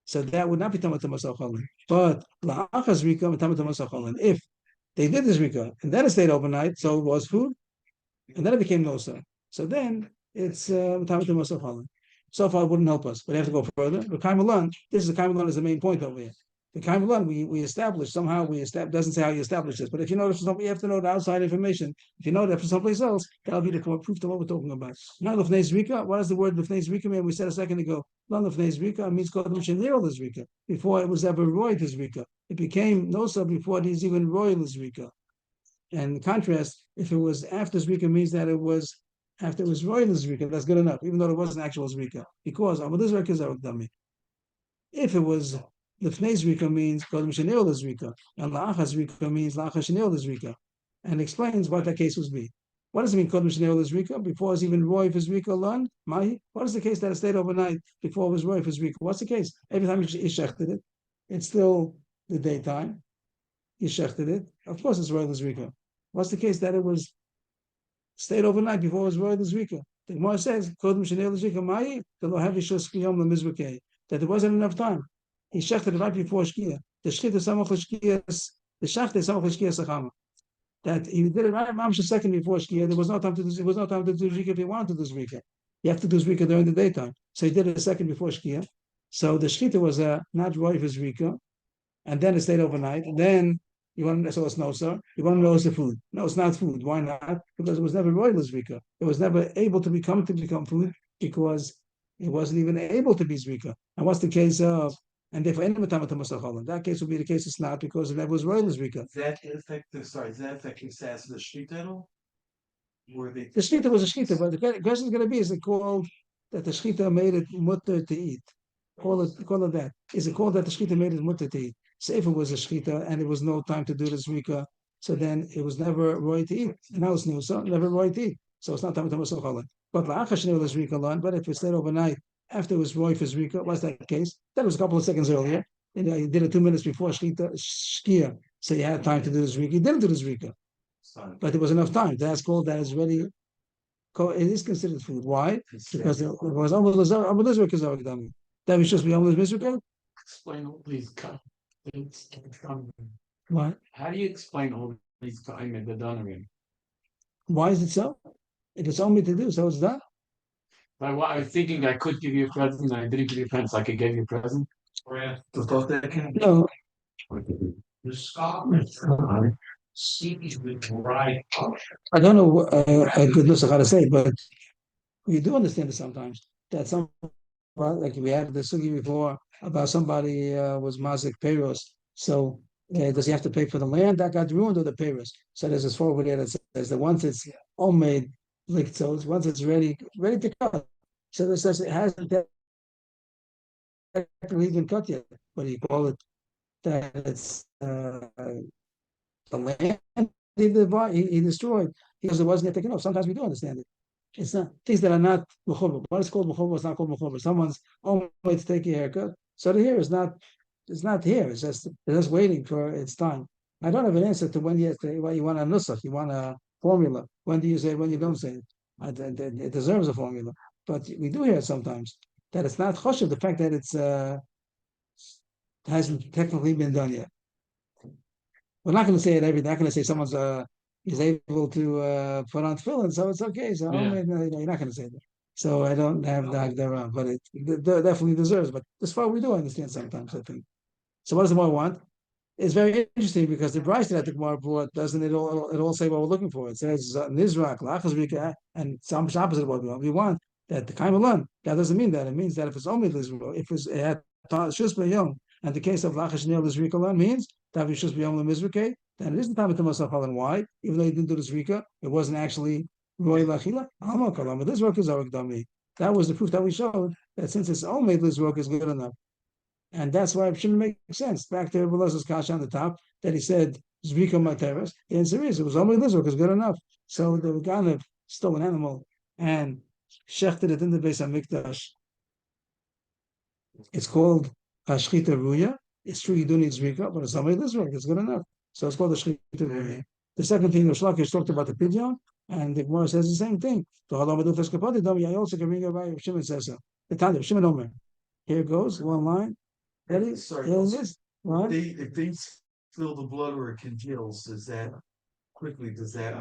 Speaker 1: So that would not be tamat masachalin. But la'achar zrika tamat masachalin. If they did the zrika and then it stayed overnight, so it was food, and then it became nosa. So then it's tamat masachalin. So far, it wouldn't help us. But we have to go further. The Kaimalan, this is the Kaimalan is the main point over here. The Kaimalan, we established, somehow doesn't say how you establish this, but if you know this, you have to know the outside information. If you know that from someplace else, that'll be the proof to what we're talking about. Now, Lefnei Zrika, what does the word Lefnei Zrika mean? We said a second ago, non Lefnei Zrika means called Shenir Zrika, before it was ever Roy to Zrika. It became Nosa before these even Roy Zrika. And in contrast, if it was after Zrika, means that it was after it was Roy Zrika, that's good enough, even though it wasn't actual Zrika, because Amadis Zrika is Dummy. If it was Lefnei Zrika means Kodem Shenil Zrika, and La'acha Zrika means La'acha Shenil Zrika, and explains what that case would be. What does it mean Kodem Shenil Zrika? Before it's even Roy for Zrika Lun? Mahi? What is the case that it stayed overnight before it was Roy for Zrika? What's the case? Every time you shechted it, it's still the daytime. You shechted it. Of course it's Roy for Zrika. What's the case that it was stayed overnight before it was Roy for Zrika? The Gemara says Kodem Shenil Zrika Mahi? That there wasn't enough time. He shechted it right before Shkia. The Shchita Samach Shkia, the Shachte Samach Shkia Sachama. That he did it right a second before Shkia. There was no time to do. There was no time to do Zrika if he wanted to do Zrika. You have to do Zrika during the daytime. So he did it a second before Shkia. So the Shchita was not right for Zrika, and then it stayed overnight. And then you want to, so it's no sir. You want to know it's the food. No, it's not food. Why not? Because it was never royal Zrika. It was never able to become food because it wasn't even able to be Zrika. And what's the case of? And therefore, that case would be the case it's not because it never was royal Zrika.
Speaker 2: Is that effective? Sorry, is that affecting status of the Shchita?
Speaker 1: The Shchita was a Shchita, but the question is going to be: is it called that the Shchita made it mutter to eat? Call it that. Is it called that the Shchita made it mutter to eat? So if it was a Shchita and there was no time to do the Zrika, so then it was never roy to eat. And now it's new, so never roy to eat. So it's not time to Masochala. But but if it stayed overnight after it was roy for Zrika, what's that case? That was a couple of seconds earlier. And you did it 2 minutes before Shkia, so you had time to do the Zrika. You didn't do the Zrika. But there was enough time. That's called that is ready. It is considered food. Why? Because it was almost that we just be almost miserable.
Speaker 4: Explain all these things.
Speaker 1: What?
Speaker 4: How do you explain all these time in the Donovan?
Speaker 1: Why is it so? If it's only to do, so it's done.
Speaker 4: Like what I was thinking, I could give you a present, and I didn't give you a present, so I could give you a present.
Speaker 2: The thought that can
Speaker 1: No.
Speaker 4: The scholars sees with right.
Speaker 1: I don't know goodness of how to say it, but we do understand it sometimes. That some, like we had the sugi before about somebody was mazik peiros. So does he have to pay for the land that got ruined or the peiros? So there's this forward there that says that once it's all made, like so, once it's ready to cut. So this says it hasn't technically been cut yet. What do you call it? That it's the land he destroyed because it wasn't yet taken off. Sometimes we do understand it. It's not things that are not mechuber. What is called mechuber is not called mechuber. Someone's only way to take a haircut. So the hair is not. It's not here. It's just waiting for its time. I don't have an answer to when you want a nusach. You want a formula. When do you say it? When you don't say it? It deserves a formula. But we do hear sometimes that it's not choshev. The fact that it's hasn't technically been done yet. We're not going to say it every day. Not going to say someone's is able to put on tefillin, so it's okay. So you're not going to say that. So I don't have the Hagdara, but it definitely deserves. But as far we do understand sometimes, I think. So what does the Gemara want? It's very interesting because the price that the Gemara brought doesn't it all say what we're looking for? It says Nizrak, Lachas Rika, and some opposite of what we want. We want that the Kaimalan. That doesn't mean that. It means that if it's only Lizrak, if it's at Shus B'Yom, and the case of Lachash Nil Lizrika means that we Shus B'Yom Lemizrike, then it isn't time to Masach Halan. Why? Even though he didn't do the Zrika, it wasn't actually Roy Lachila. But this work is Dami. That was the proof that we showed that since it's only Lizrok is good enough. And that's why it shouldn't make sense. Back to Belaz's Kasha on the top, that he said, Zrika Materas. The answer is, it was only Lizrok is good enough. So the Ganav stole an animal and shechted it in the base of Mikdash. It's called Shchita Ruya. It's true you do need Zrika, but it's only Lizrok. It's good enough. So it's called the Shchita Ruya. The second thing, the Shlakish talked about the Pidyon, and the Gemara says the same thing. I also can bring about Shimon says so. The Tanya, Shimon Omer. Here it goes, one line. Ready?
Speaker 2: Sorry, if they spill the blood or it congeals, does that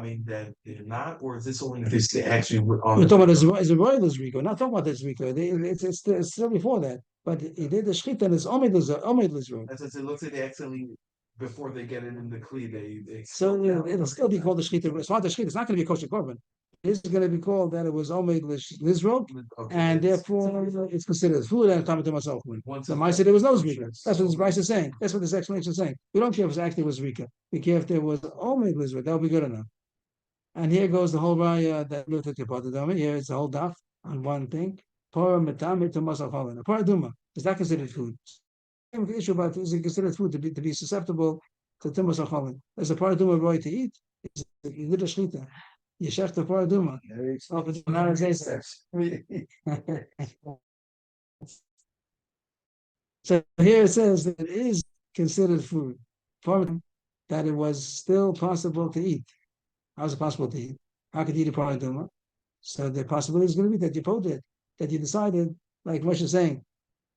Speaker 2: mean that they're not, or is this only if they actually
Speaker 1: We're talking about is a royal Zrika. We're not talking about this Zrika. It's still before that. but he did the shchita and it's omid lizrog.
Speaker 2: That's it looks like they accidentally before they get it in the kli, they
Speaker 1: So it'll still be called the shchita. It's not the shchita. It's not going to be a kosher korban. It's going to be called that it was omid lizrog, and therefore it's considered food and come to myself. The mice said there was no zrika. That's what this Bryce is saying. That's what this explanation is saying. We don't care if it actually was zrika. We care if there was omid lizrog. That would be good enough. And here goes the whole raya that looked at the Padadama. Here it's the whole daf on one thing. Para metame to masachalin. A paraduma is that considered food? The issue about is it considered food to be susceptible to timas achalin? Is a paraduma right to eat? Is it you did a shchita? You shech the paraduma. So here it says that it is considered food. That it was still possible to eat. How is it possible to eat? How could you eat a paraduma? So the possibility is going to be that you pulled it, that you decided, like Moshe is saying,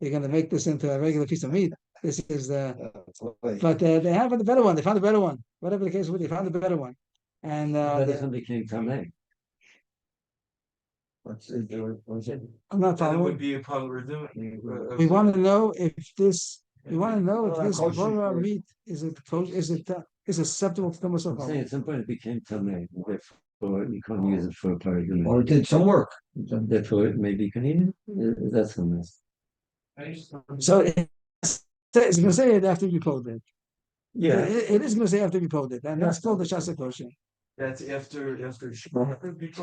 Speaker 1: you're going to make this into a regular piece of meat. This is but they have the better one. They found a better one. Whatever the case was, they found the better one. And
Speaker 3: became tamei.
Speaker 1: I'm not
Speaker 2: That would
Speaker 1: following.
Speaker 2: be a paraduma.
Speaker 1: We want to know if this. We want to know if this Bora meat is it susceptible to
Speaker 3: I'm saying
Speaker 1: Thomas.
Speaker 3: at some point it became tamei. Therefore, you can't use it for a paraduma.
Speaker 5: Or it did some work.
Speaker 3: Therefore, maybe you can eat it. That's a mess.
Speaker 1: So it's going to say it after you pulled it.
Speaker 3: Yeah.
Speaker 1: It is going to say after you pulled it, and that's called the shasa kosher.
Speaker 2: That's after shafted.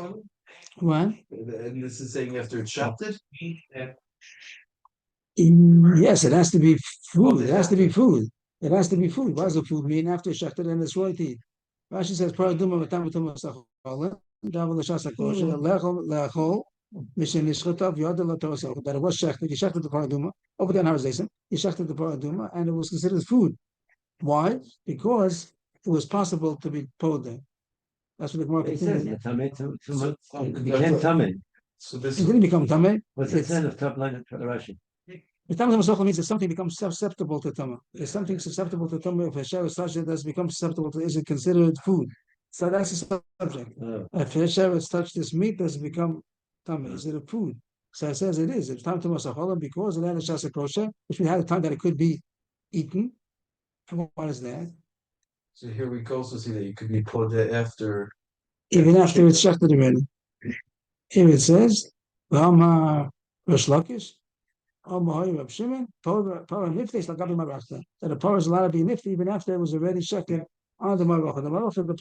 Speaker 1: What?
Speaker 2: And this is saying after it's shafted.
Speaker 1: Yes, it has to be food. It has to be food. It has to be food. What does the food mean after shechted and it's royalty? Rashi says, "Paraduma v'tam sachalin davar l'shasa kosher lechol mishin nishchatav yada l'torah." That it was shechted. You shechted the paraduma over there in Harazayim. You shechted the paraduma, and it was considered food. Why? Because it was possible to be poded. That's what the Gemara
Speaker 3: says
Speaker 1: continues.
Speaker 3: It became tamei.
Speaker 2: So this
Speaker 1: It didn't become tamei.
Speaker 3: What's the end of top line of Rashi?
Speaker 1: The Tama Masochet means that something becomes susceptible to Tama. If something susceptible to Tama, if a share is touched, it has become susceptible to, is it considered food? So that's the subject. If a share has touched this meat, does it become Tama? Is it a food? So it says it is. It's time to Masochet because it had a Shasa Kosher, which we had a time that it could be eaten. And what is that?
Speaker 2: So here we also see that you could be put after.
Speaker 1: Even after it's shechted already. Here it says, Vama Rosh Lakish. That a Torah is allowed to be nifty even after it was already shechted on the Marocha. The Marocha, the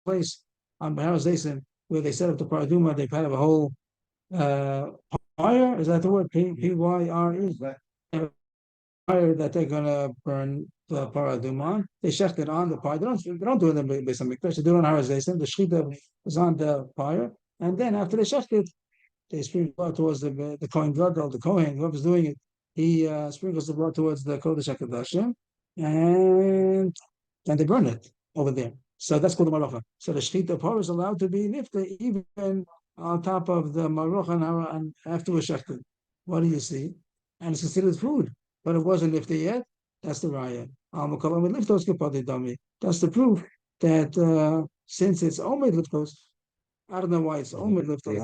Speaker 1: place on Bahar Zaysim where they set up the Paraduma, they kind of a whole fire. Is that the word? Pyre? Fire that they're gonna burn the Paraduma on. They shechted on the fire. They don't do it in the Beis Hamikdash. They do it on Har Zaysim. The shechita is on the fire, and then after they shechted, they sprinkle blood towards the Kohen Gadol, the Kohen, whoever's doing it, he sprinkles the blood towards the Kodesh HaKadoshim, and then they burn it over there. So that's called the Marocha. So the Shechita Par is allowed to be nifta even on top of the Marocha and after we're shechted. What do you see? And it's considered food, but it wasn't nifta yet. That's the raya. That's the proof that since it's only liftos, I don't know why it's only liftos.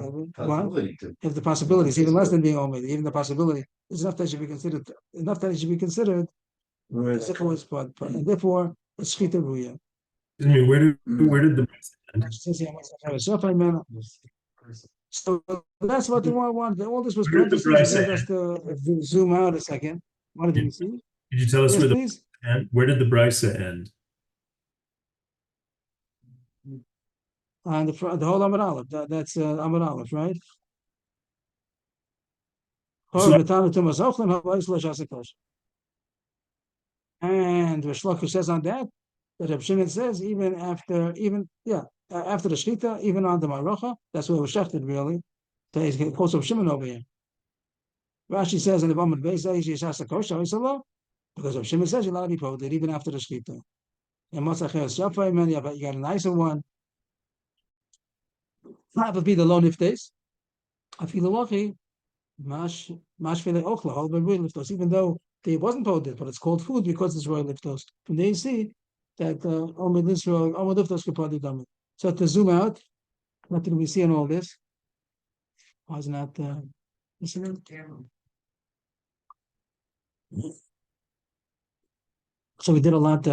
Speaker 1: If the possibility is even less than being only, even the possibility is enough that it should be considered. Enough that it should be considered. And therefore, it's shchita ruya.
Speaker 6: Where did the
Speaker 1: So that's what they want. All this was
Speaker 6: Where did the Bryce
Speaker 1: just to zoom out a second. What did you see?
Speaker 6: Did you tell us
Speaker 1: Yes,
Speaker 6: where did the Brysa end?
Speaker 1: On the whole Amud Aleph. That's Amud Aleph, right? And Rish Lakish says on that Reb Shimon says after the Shechita, even on the Marocha, that's where it was shechted really. So he's quotes Reb Shimon over here. Rashi says in the Bamad Beis, because Reb Shimon says you're allowed to be prohibited even after the Shechita. And Matzachel Shafai, man, you got a nicer one. That would be the low niftes. I feel lucky. Mash fele ochla, all by royal liftos, even though they wasn't prohibited, but it's called food because it's royal liftos. From there you see that Omid Israel, Omid liftos could probably done it. So to zoom out, what did we see in all this? Why is not listening? So we did a lot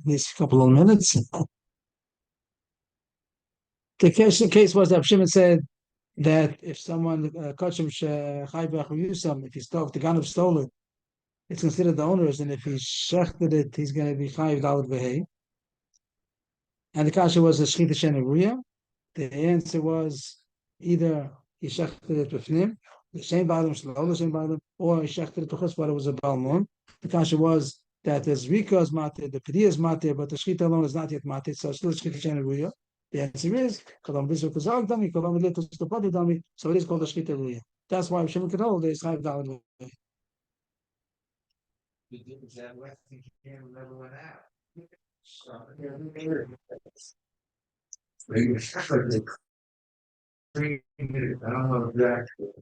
Speaker 1: these couple of minutes. The case was that Shimon said that if someone if he stole, if the gun stole it, it's considered the owner's, and if he shechted it, he's going to be chayiv dalet v'hei. And the kasha was a shchita sheneruya. The answer was either he shechted it with him, the same bottom, the same bottom, or he shechted it to but it was a balmon. The kasha was that the zrika is matir, the pediya is matir, but the shchita alone is not yet matir, so it's still shchita sheneruya. The answer is kalam bisu kazag dami, kalam litus to padi dami, so it is called a shchita ruya. That's why Shimon could hold is chayiv dalet v'hei.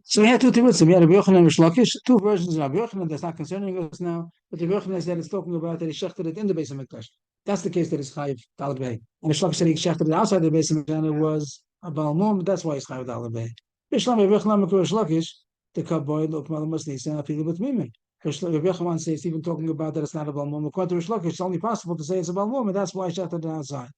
Speaker 1: So we had two tirutzim. We had Rabbi Yochanan and Rish Lakish, two versions of Rabbi Yochanan that's not concerning us now, but Rabbi Yochanan said it's talking about that he shechted it in the Beis HaMikdash. That's the case that is chayiv dalet v'hei. And Rish Lakish said he shechted it outside the Beis HaMikdash, and it was a balmum, that's why he's chayiv dalet v'hei. Rish Lakish, the kabboy look malamas nisa afilu b'tmimim. Rabbi Yochanan says even talking about that it's not a balmum. According to Rish Lakish, it's only possible to say it's a balmum, and that's why he shechted it outside.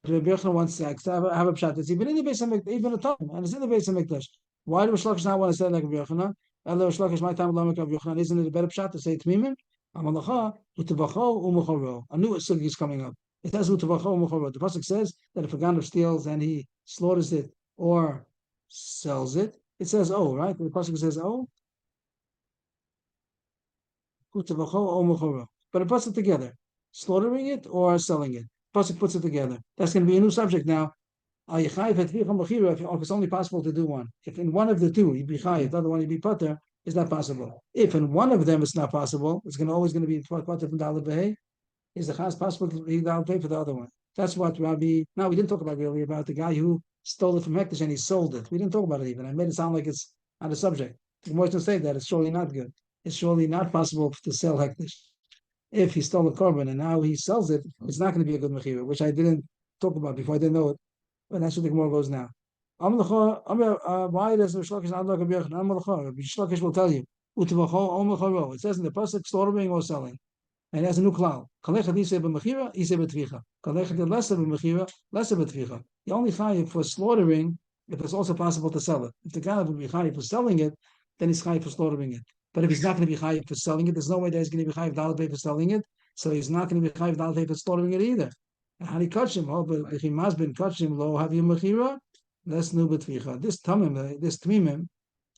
Speaker 1: Rabbi Yochanan wants to have a pshat. It's even in the Beis HaMikdash, even a time, and it's in the Beis HaMikdash. Why do Rish Lakish not want to say like Rabbi Yochanan? Rish Lakish, my time Rabbi Yochanan, isn't it a better pshat to say Tmimim? Amalacha utavacho umuchoro. A new sugi is coming up. It says utavacho umuchoro. The pasuk says that if a ganav steals and he slaughters it or sells it, it says oh, right? The pasuk says oh. Utavacho umuchoro. But it puts it together, slaughtering it or selling it. Pasuk puts it together. That's going to be a new subject now. If it's only possible to do one, if in one of the two you'd be chayiv, the other one you'd be pater, is not possible. If in one of them it's not possible, it's always going to be pater from dalet v'hei. Is the chas possible to be dalet v'hei for the other one? That's what Rabbi. Now we didn't talk about really about the guy who stole it from Hektish and he sold it. We didn't talk about it even. I made it sound like it's on the subject. The more to say that it's surely not good. It's surely not possible to sell Hektish. If he stole a korban and now he sells it, it's not going to be a good mechira, which I didn't talk about before. I didn't know it, but that's what the Gemara goes now. Why does Rish Lakish not like Rabbi Yochanan? Rish Lakish will tell you. It says in the pasuk slaughtering or selling, and it has a new klal. The only chayiv for slaughtering if it's also possible to sell it. If the guy will be chayiv for selling it, then he's chayiv for slaughtering it. But if he's not going to be chayiv for selling it, there's no way that he's going to be chayiv dalet v'hei for selling it. So he's not going to be chayiv dalet v'hei for slaughtering it either. And how do you catch him? Oh, but if he must be catch him, lo have you mechira? Let's know betvicha. This tamim, this tmimim,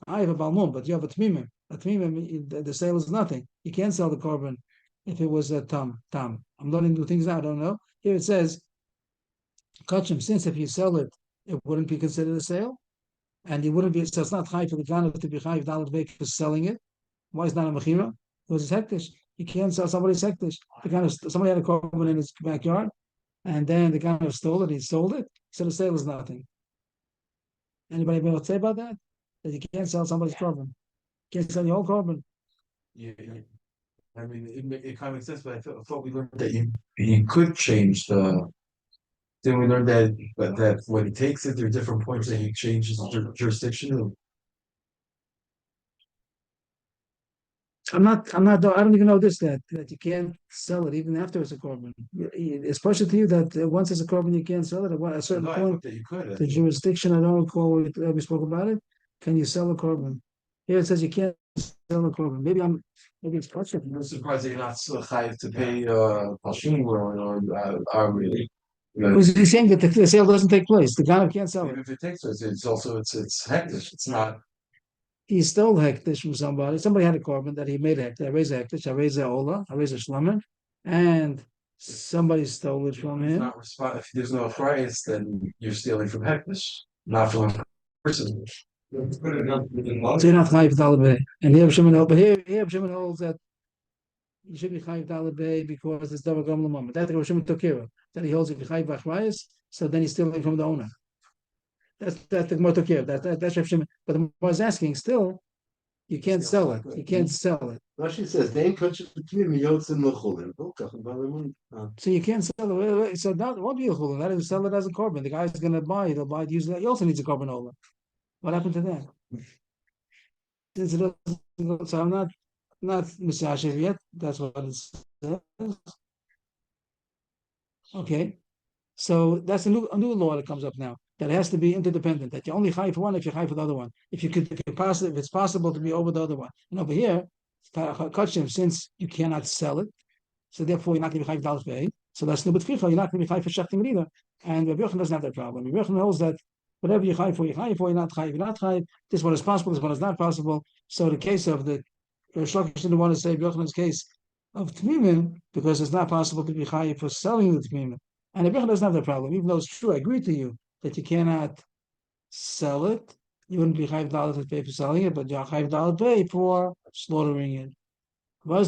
Speaker 1: I have a balmum, but you have a tmimim. A tmimim, the sale is nothing. You can't sell the korban if it was a tam. I'm learning new things now. I don't know. Here it says, catch him. Since if you sell it, it wouldn't be considered a sale, and you wouldn't be. So it's not chayiv for the ganav to be chayiv dalet v'hei for selling it. Why is not a mechira? Because it's hektish. You can't sell somebody's hektish. Somebody had a korban in his backyard, and then the guy who stole it, he sold it. So the sale is nothing. Anybody able to say about that? That you can't sell somebody's korban. You can't sell your whole korban.
Speaker 2: Yeah. I mean, it kind of makes sense, but I thought we learned that you could change the. Then we learned that when he takes it, there are different points that he changes jurisdiction.
Speaker 1: I don't even know this, that you can't sell it even after it's a korban. It's partial to you that once it's a korban, you can't sell it at a certain point.
Speaker 2: That you could.
Speaker 1: The jurisdiction, I don't recall we spoke about it. Can you sell a korban? Here it says you can't sell a korban. Maybe it's partial.
Speaker 2: I'm surprised that you're not so chayiv to pay Pashim or really.
Speaker 1: He's saying that the sale doesn't take place. The guy can't sell it.
Speaker 2: If it takes place, it's hektish. It's not.
Speaker 1: He stole hektish from somebody. Somebody had a korban that he made hektish. I raised a hektish. I raised a ola. I raised a shlomen, and somebody stole it from him.
Speaker 2: If there's no price, then you're stealing from hektish, not from a person.
Speaker 1: So you're not chayiv dalet v'hei. And here Shimon holds, but here Shimon holds that you should be chayiv dalet v'hei because it's davar gam l'mam. That's what Shimon took care of. That he holds if you chayiv b'achrayis, so then he's stealing from the owner. That's the Gemara took care of. That's Rav Shimon. But the Gemara is asking still, you can't sell it. You can't sell it.
Speaker 3: Rashi says they ain't touching between me yotzim l'chulim.
Speaker 1: So you can't sell it. So that won't be a chulin. That is sell it as a korban. The guy's going to buy it. He'll buy it. Use it. He also needs a korban over. What happened to that? So I'm not not Misashiv yet. That's what it says. Okay. So that's a new law that comes up now. That it has to be interdependent. That you only high for one if you're high for the other one. If it's possible to be over the other one. And over here, since you cannot sell it, so therefore you're not going to be high for $1 So that's no b'tficha. You're not going to be high for shechting it either. And Rabbi Yochanan doesn't have that problem. Rabbi Yochanan knows that whatever you're high for, you're high for. You're not high. You're not high. This one is possible. This one is not possible. So the case of the Shlokish didn't want to say Rabbi Yochanan's case of tmimim because it's not possible to be high for selling the tmimim. And Rabbi Yochanan doesn't have that problem, even though it's true. I agree to you that you cannot sell it. You wouldn't be $5 to pay for selling it, but you're $5 pay for slaughtering it. We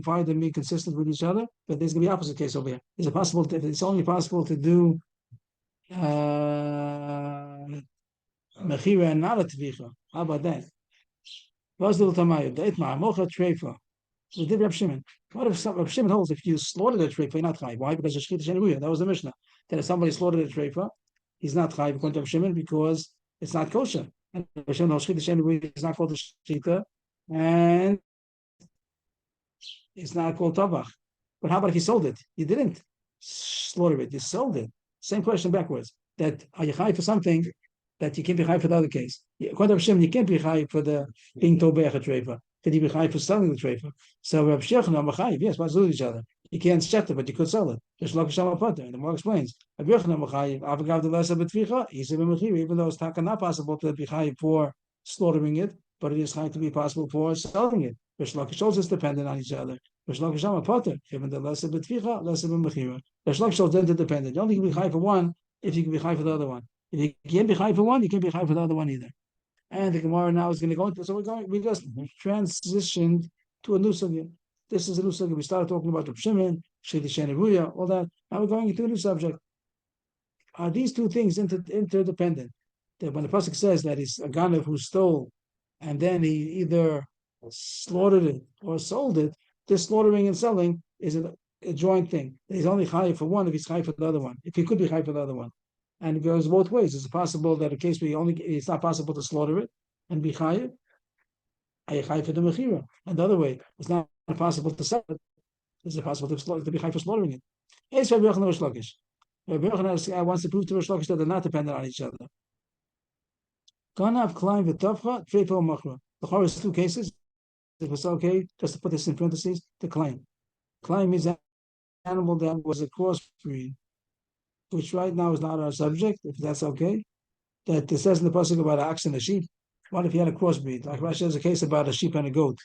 Speaker 1: find them being consistent with each other, but there's going to be opposite case over here. Is it possible? It's only possible to do mechira and not a tvicha. How about that? We did Reb Shimon. What if Reb Shimon holds if you slaughtered a treifa, you're not chayiv? Why? Because it's shchita sheneruya. That was the Mishnah. That if somebody slaughtered a treifa, he's not chayiv according to Reb Shimon because it's not kosher. And Reb Shimon holds shchita sheneruya is not called a shchita, and it's not called tabach. But how about if you sold it? You didn't slaughter it. You sold it. Same question backwards. That are you chayiv for something that you can't be chayiv for the other case? According to Reb Shimon, you can't be chayiv for the being tobeach a treifa. Could you be chayiv for selling the treifa? So Reb Shimon and chayiv, yes, what's with each other? You can't shech it, but you could sell it. Just like Shama Potter, and the more explains. Reb Shimon and chayiv, avagav the lesser betvicha, even though it's not possible to be chayiv for slaughtering it, but it is chayiv to be possible for selling it. Rish Lakish also is dependent on each other. Rish Lakish Shama Potter, even the lesser betvicha, lesser b'mechira. Rish Lakish also is interdependent. You only can be chayiv for one if you can be chayiv for the other one. If you can't be chayiv for one, you can't be chayiv for the other one either. And the Gemara now is going to go into. So we just transitioned to a new sugya. This is a new sugya. We started talking about Reb Shimon, Shchita sheneruya, all that. Now we're going into a new subject. Are these two things interdependent? That when the pasuk says that it's a ganav who stole, and then he either slaughtered it or sold it, this slaughtering and selling is a joint thing. He's only chayiv for one if he's chayiv for the other one. If he could be chayiv for the other one. And it goes both ways. Is it possible that a case where it's not possible to slaughter it and be chayiv? Are you chayiv for the mechira? And the other way, it's not possible to sell it. Is it possible to be chayiv for slaughtering it? It's Rabbi Yochanan Rish Lakish. Rabbi Yochanan wants to prove to Rish Lakish that they're not dependent on each other. Ganav klein v'tavcha treifa machra. The Chorah is two cases. It was okay just to put this in parentheses. The klein. Klein means an animal that was a crossbreed, which right now is not our subject, if that's okay. That it says in the pasuk about an ox and a sheep. What if you had a crossbreed? Like Rashi has a case about a sheep and a goat,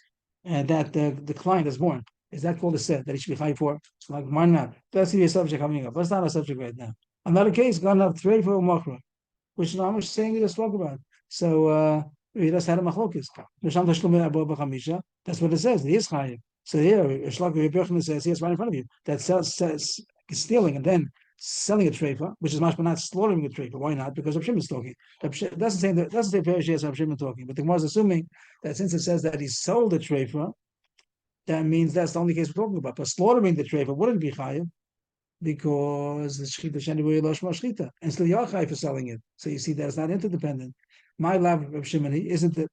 Speaker 1: and that the client is born. Is that called a set that he should be high for? It's like why not? That's the subject coming up. That's not our subject right now. Another case, gonna have trade for machra, which I'm just saying we just talk about. So we just had a machlokes. That's what it says. He is high. So here, Rabbi says, he is right in front of you. That says stealing and then selling a treifa, which is mashma not slaughtering a treifa. Why not? Because Reb Shimon is talking. Doesn't say Perishas Reb Shimon talking, but the Gemara is assuming that since it says that he sold a treifa, that means that's the only case we're talking about. But slaughtering the treifa wouldn't be chayiv because the shchita sheneruya loshma shchita, and still you're chayiv for selling it. So you see that it's not interdependent. My love of Reb Shimon isn't the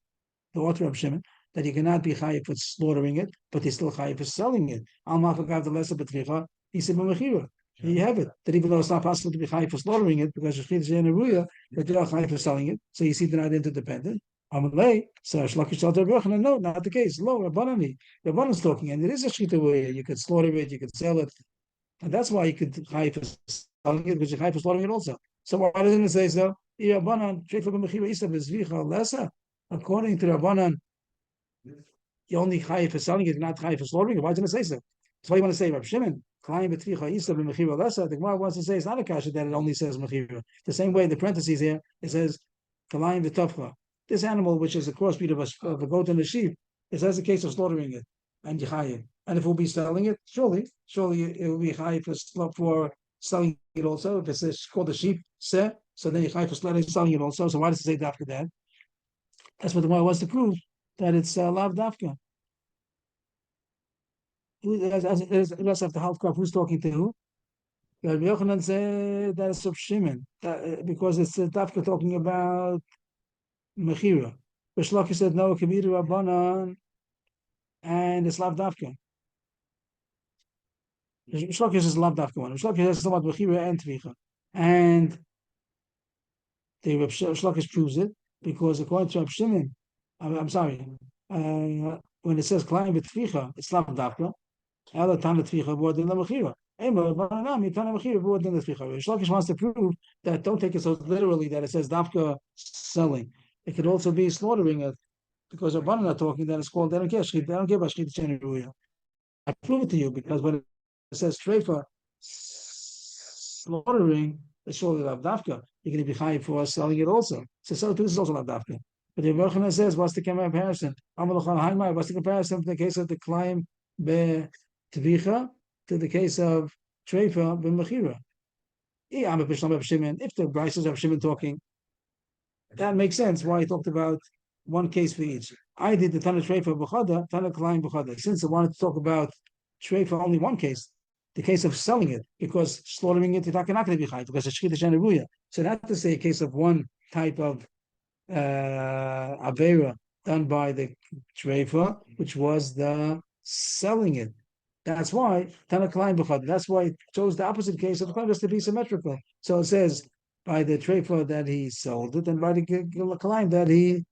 Speaker 1: author of Shimon that you cannot be chayiv for slaughtering it, but he's still chayiv for selling it. Al mafagav the lesser betvicha. He said b'mechira. You have it. That even though it's not possible to be chayiv for slaughtering it because it's shchita sheneruya, but you're chayiv for selling it. So you see they're not interdependent. Amalei. So Shlokish told Rabbi Yochanan, no, not the case. Lo, Rabbanan's talking, and it is a shchita where you could slaughter it, you could sell it, and that's why you could chayiv for selling it because you're chayiv for slaughtering it also. So why doesn't it say so? According to Rabbanan, you only chayiv for selling it, not chayiv for slaughtering it. Why didn't it say so? So why do you want to say, Reb Shimon? The Gemara wants to say it's not a kasha that it only says mechira. The same way in the parentheses here, it says kalayim v'tavcha. This animal, which is a crossbreed of a goat and a sheep, it says the case of slaughtering it and yichayim. And if we'll be selling it, surely it will be high for selling it also. If it's called a sheep set, so then yichayim for selling it also. So why does it say dafka that? That's what the Gemara wants to prove, that it's lav dafka. Let's have the half crop. Who's talking to who? Rabbi Yochanan said that it's Reb Shimon, because it's dafka talking about mechira. Rish Lakish said no, Kabir Rabbanan, and it's lav dafka. Shlokish is lav dafka one. Shlokish is about bechira and tvicha, and the Shlokish proves it because according to Reb Shimon, I'm sorry, when it says klein b'tvicha, it's lav dafka. Ela tana tvicha more than the mechira. Shlokish wants to prove that don't take it so literally that it says dafka selling. It could also be slaughtering it because Rabbanan are talking that it's called they don't care about shchita she'ein. I prove it to you because when it says treifa slaughtering, it's surely lav dafka. You're going to be chayiv for selling it also. So this is also lav dafka. But the Rebbe says, what's the comparison? What's the comparison to the case of the climb be tvicha to the case of treifa be mechira? If the Bryce is of Shimon talking, that makes sense why he talked about one case for each. I did the Tana Treifa B'chada, Tana Klein B'chada. Since I wanted to talk about Treifa only one case, the case of selling it, because slaughtering it, it's not going to be chayv, because it's shchita she'ein ruya. So not to say a case of one type of avera done by the Treifa, which was the selling it. That's why Tana Klein B'chada. That's why it chose the opposite case of the Klein, just to be symmetrical. So it says by the treifa that he sold it, and by the Klein that he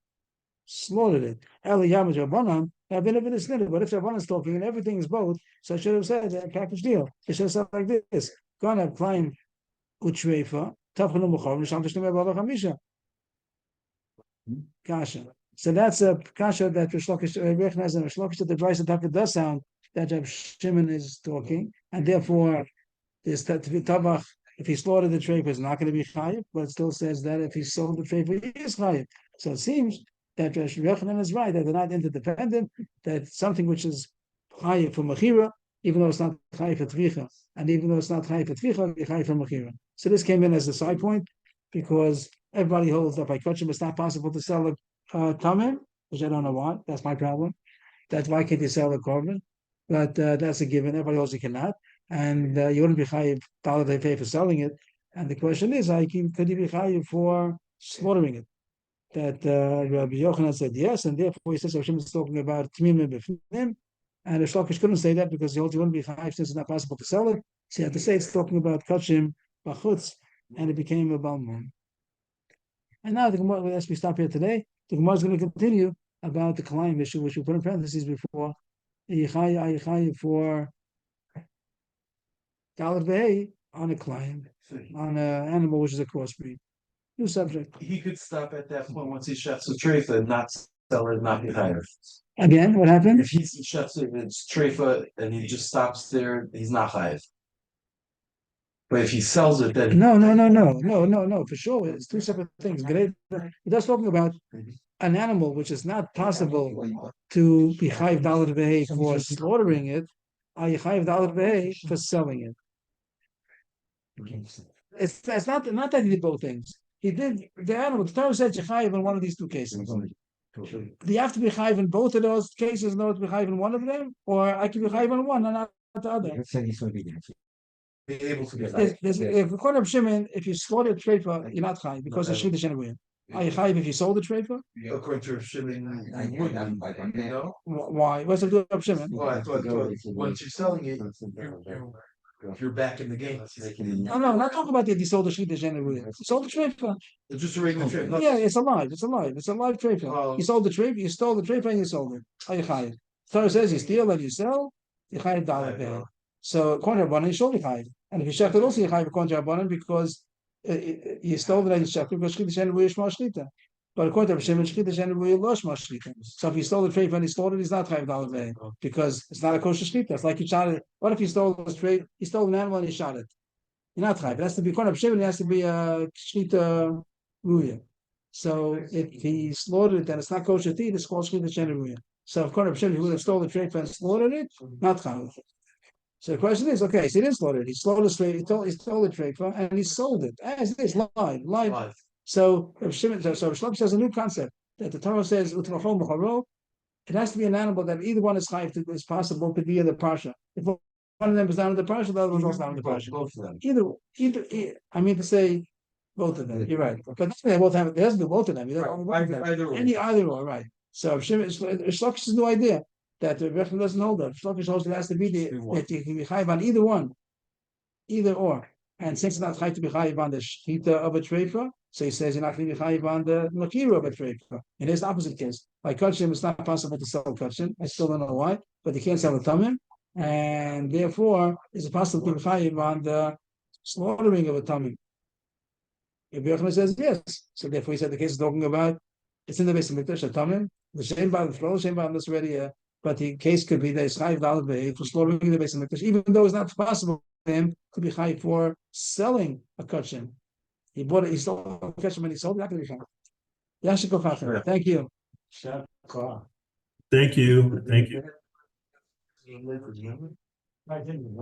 Speaker 1: slaughtered it. But if Rabbanan is talking and everything is both, so I should have said a package deal. It should have said like this: Gonna have Klein utreifa, tafchanu mechor, nisham tishnemei Bava Kamma. Kasha. So that's a kasha that Shlokish recognizes, and Shlokish that the Bryce Taka does sound that Reb Shimon is talking, and therefore is that to be tabach. If he slaughtered the treifa, it's not going to be chayiv, but it still says that if he sold the treifa, he is chayiv. So it seems that Rosh Yochanan is right, that they're not interdependent, that something which is chayiv for mechira, even though it's not chayiv for tvicha, and even though it's not chayiv for tvicha, it's chayiv for mechira. So this came in as a side point, because everybody holds that by kachim it's not possible to sell a tamim, which I don't know why, that's my problem. That's why can't you sell a korban? But that's a given, everybody holds you cannot. And you wouldn't be chayiv dollar they pay for selling it. And the question is, could you be chayiv for slaughtering it? That Rabbi Yochanan said yes, and therefore he says Hashem is talking about tmimim b'fnim, and the Shlokish couldn't say that because he holds you wouldn't be chayiv since it's not possible to sell it. So you have to say it's talking about kachim b'chutz, and it became a balmum. And now the Gemara, as we stop here today, the Gemara is going to continue about the Kalayim issue, which we put in parentheses before. Chayiv for Dalet V'Hei on a client, on an animal which is a crossbreed. New subject.
Speaker 2: He could stop at that point once he chefs a treifa and not sell it, not be chayiv.
Speaker 1: Again, what happened?
Speaker 2: If he chefs it, it's treifa, and he just stops there, he's not chayiv. But if he sells it, then
Speaker 1: No, for sure. It's two separate things. Great. He does talking about an animal which is not possible to be chayiv Dalet V'Hei for slaughtering it, are you chayiv Dalet V'Hei for selling it? It's not that he did both things. He did the animal. The Torah said you chayiv in one of these two cases. Do you have to be chayiv in both of those cases in order to be chayiv in one of them, or I can be chayiv in one and not the other?
Speaker 2: be able to get
Speaker 1: If according to Shimon, if you slaughter a treifa, you're not chayiv because it's shchita she'ein ruya. Are you chayiv if you sold the treifa?
Speaker 2: According to Shimon, no.
Speaker 1: Why? What's it do with Shimon?
Speaker 2: Well, I thought once you're selling it, you're back in the game.
Speaker 1: No, I'm not talking about that you sold the shchita she'ein ruya. You sold the treifa.
Speaker 2: It's just a regular trade.
Speaker 1: Yeah, it's alive. It's a live treifa. You sold the treifa. You stole the treifa and you sold it. Are you chayiv? Torah says you steal and you sell. You chayiv Dalet V'Hei. So according to Rabbanan, you should be chayiv. And if you shechted also, you chayiv according to Rabbanan because you stole it and you shechted because shchita she'ein ruya shma shchita. But according to Shimon, shchita she'ein ruya lo shma shchita. So if you stole the treifa and he stole it, he's not chayiv Dalet V'Hei because it's not a kosher shchita. It's like you shot it. What if you stole the treifa? You stole an animal and you shot it. You're not chayiv. It has to be according to Shimon. It has to be a shchita ruya. So if he slaughtered it, then it's not kosher to eat. It's called shchita she'ein ruya. So according to Shimon, he would have stolen the treifa and slaughtered it, not chayiv. So the question is, okay, so he didn't slaughter it. He stole the treifa and he sold it as it is live. So Shlomo says a new concept that the Torah says it has to be an animal that either one is chayiv is possible to be in the parsha. If one of them is down in the parsha, the other one is also down in the parsha.
Speaker 2: Both of them.
Speaker 1: Either. I mean to say both of them. You're right, but they both have. It has to be both of them.
Speaker 2: Either or.
Speaker 1: Either or, right? So Shlomo's new idea that the Rebbe doesn't hold that. Shlokish holds that has to be that you can be chayiv on either one, either or. And since it's not chayiv to be chayiv on the shchita of a treifa, so he says you're not going to be chayiv on the nakira of a treifa. And it's the opposite case. Like kachim, it's not possible to sell kachim. I still don't know why, but you can't sell a tamim, and therefore it's possible to be chayiv on the slaughtering of a tamim. Rabbi Yochanan says yes. So therefore he said the case is talking about it's in the base of mikdash a tamim. The shame by the throw, shame by this already. But the case could be that it's chayiv dalad for slaughtering the base of mikdash, even though it's not possible for him to be chayiv for selling a kachim. He bought it. He sold a kachim and he sold it. Not going to be chayiv. Yashiko Chacham. Thank you.
Speaker 6: Thank you. Thank you.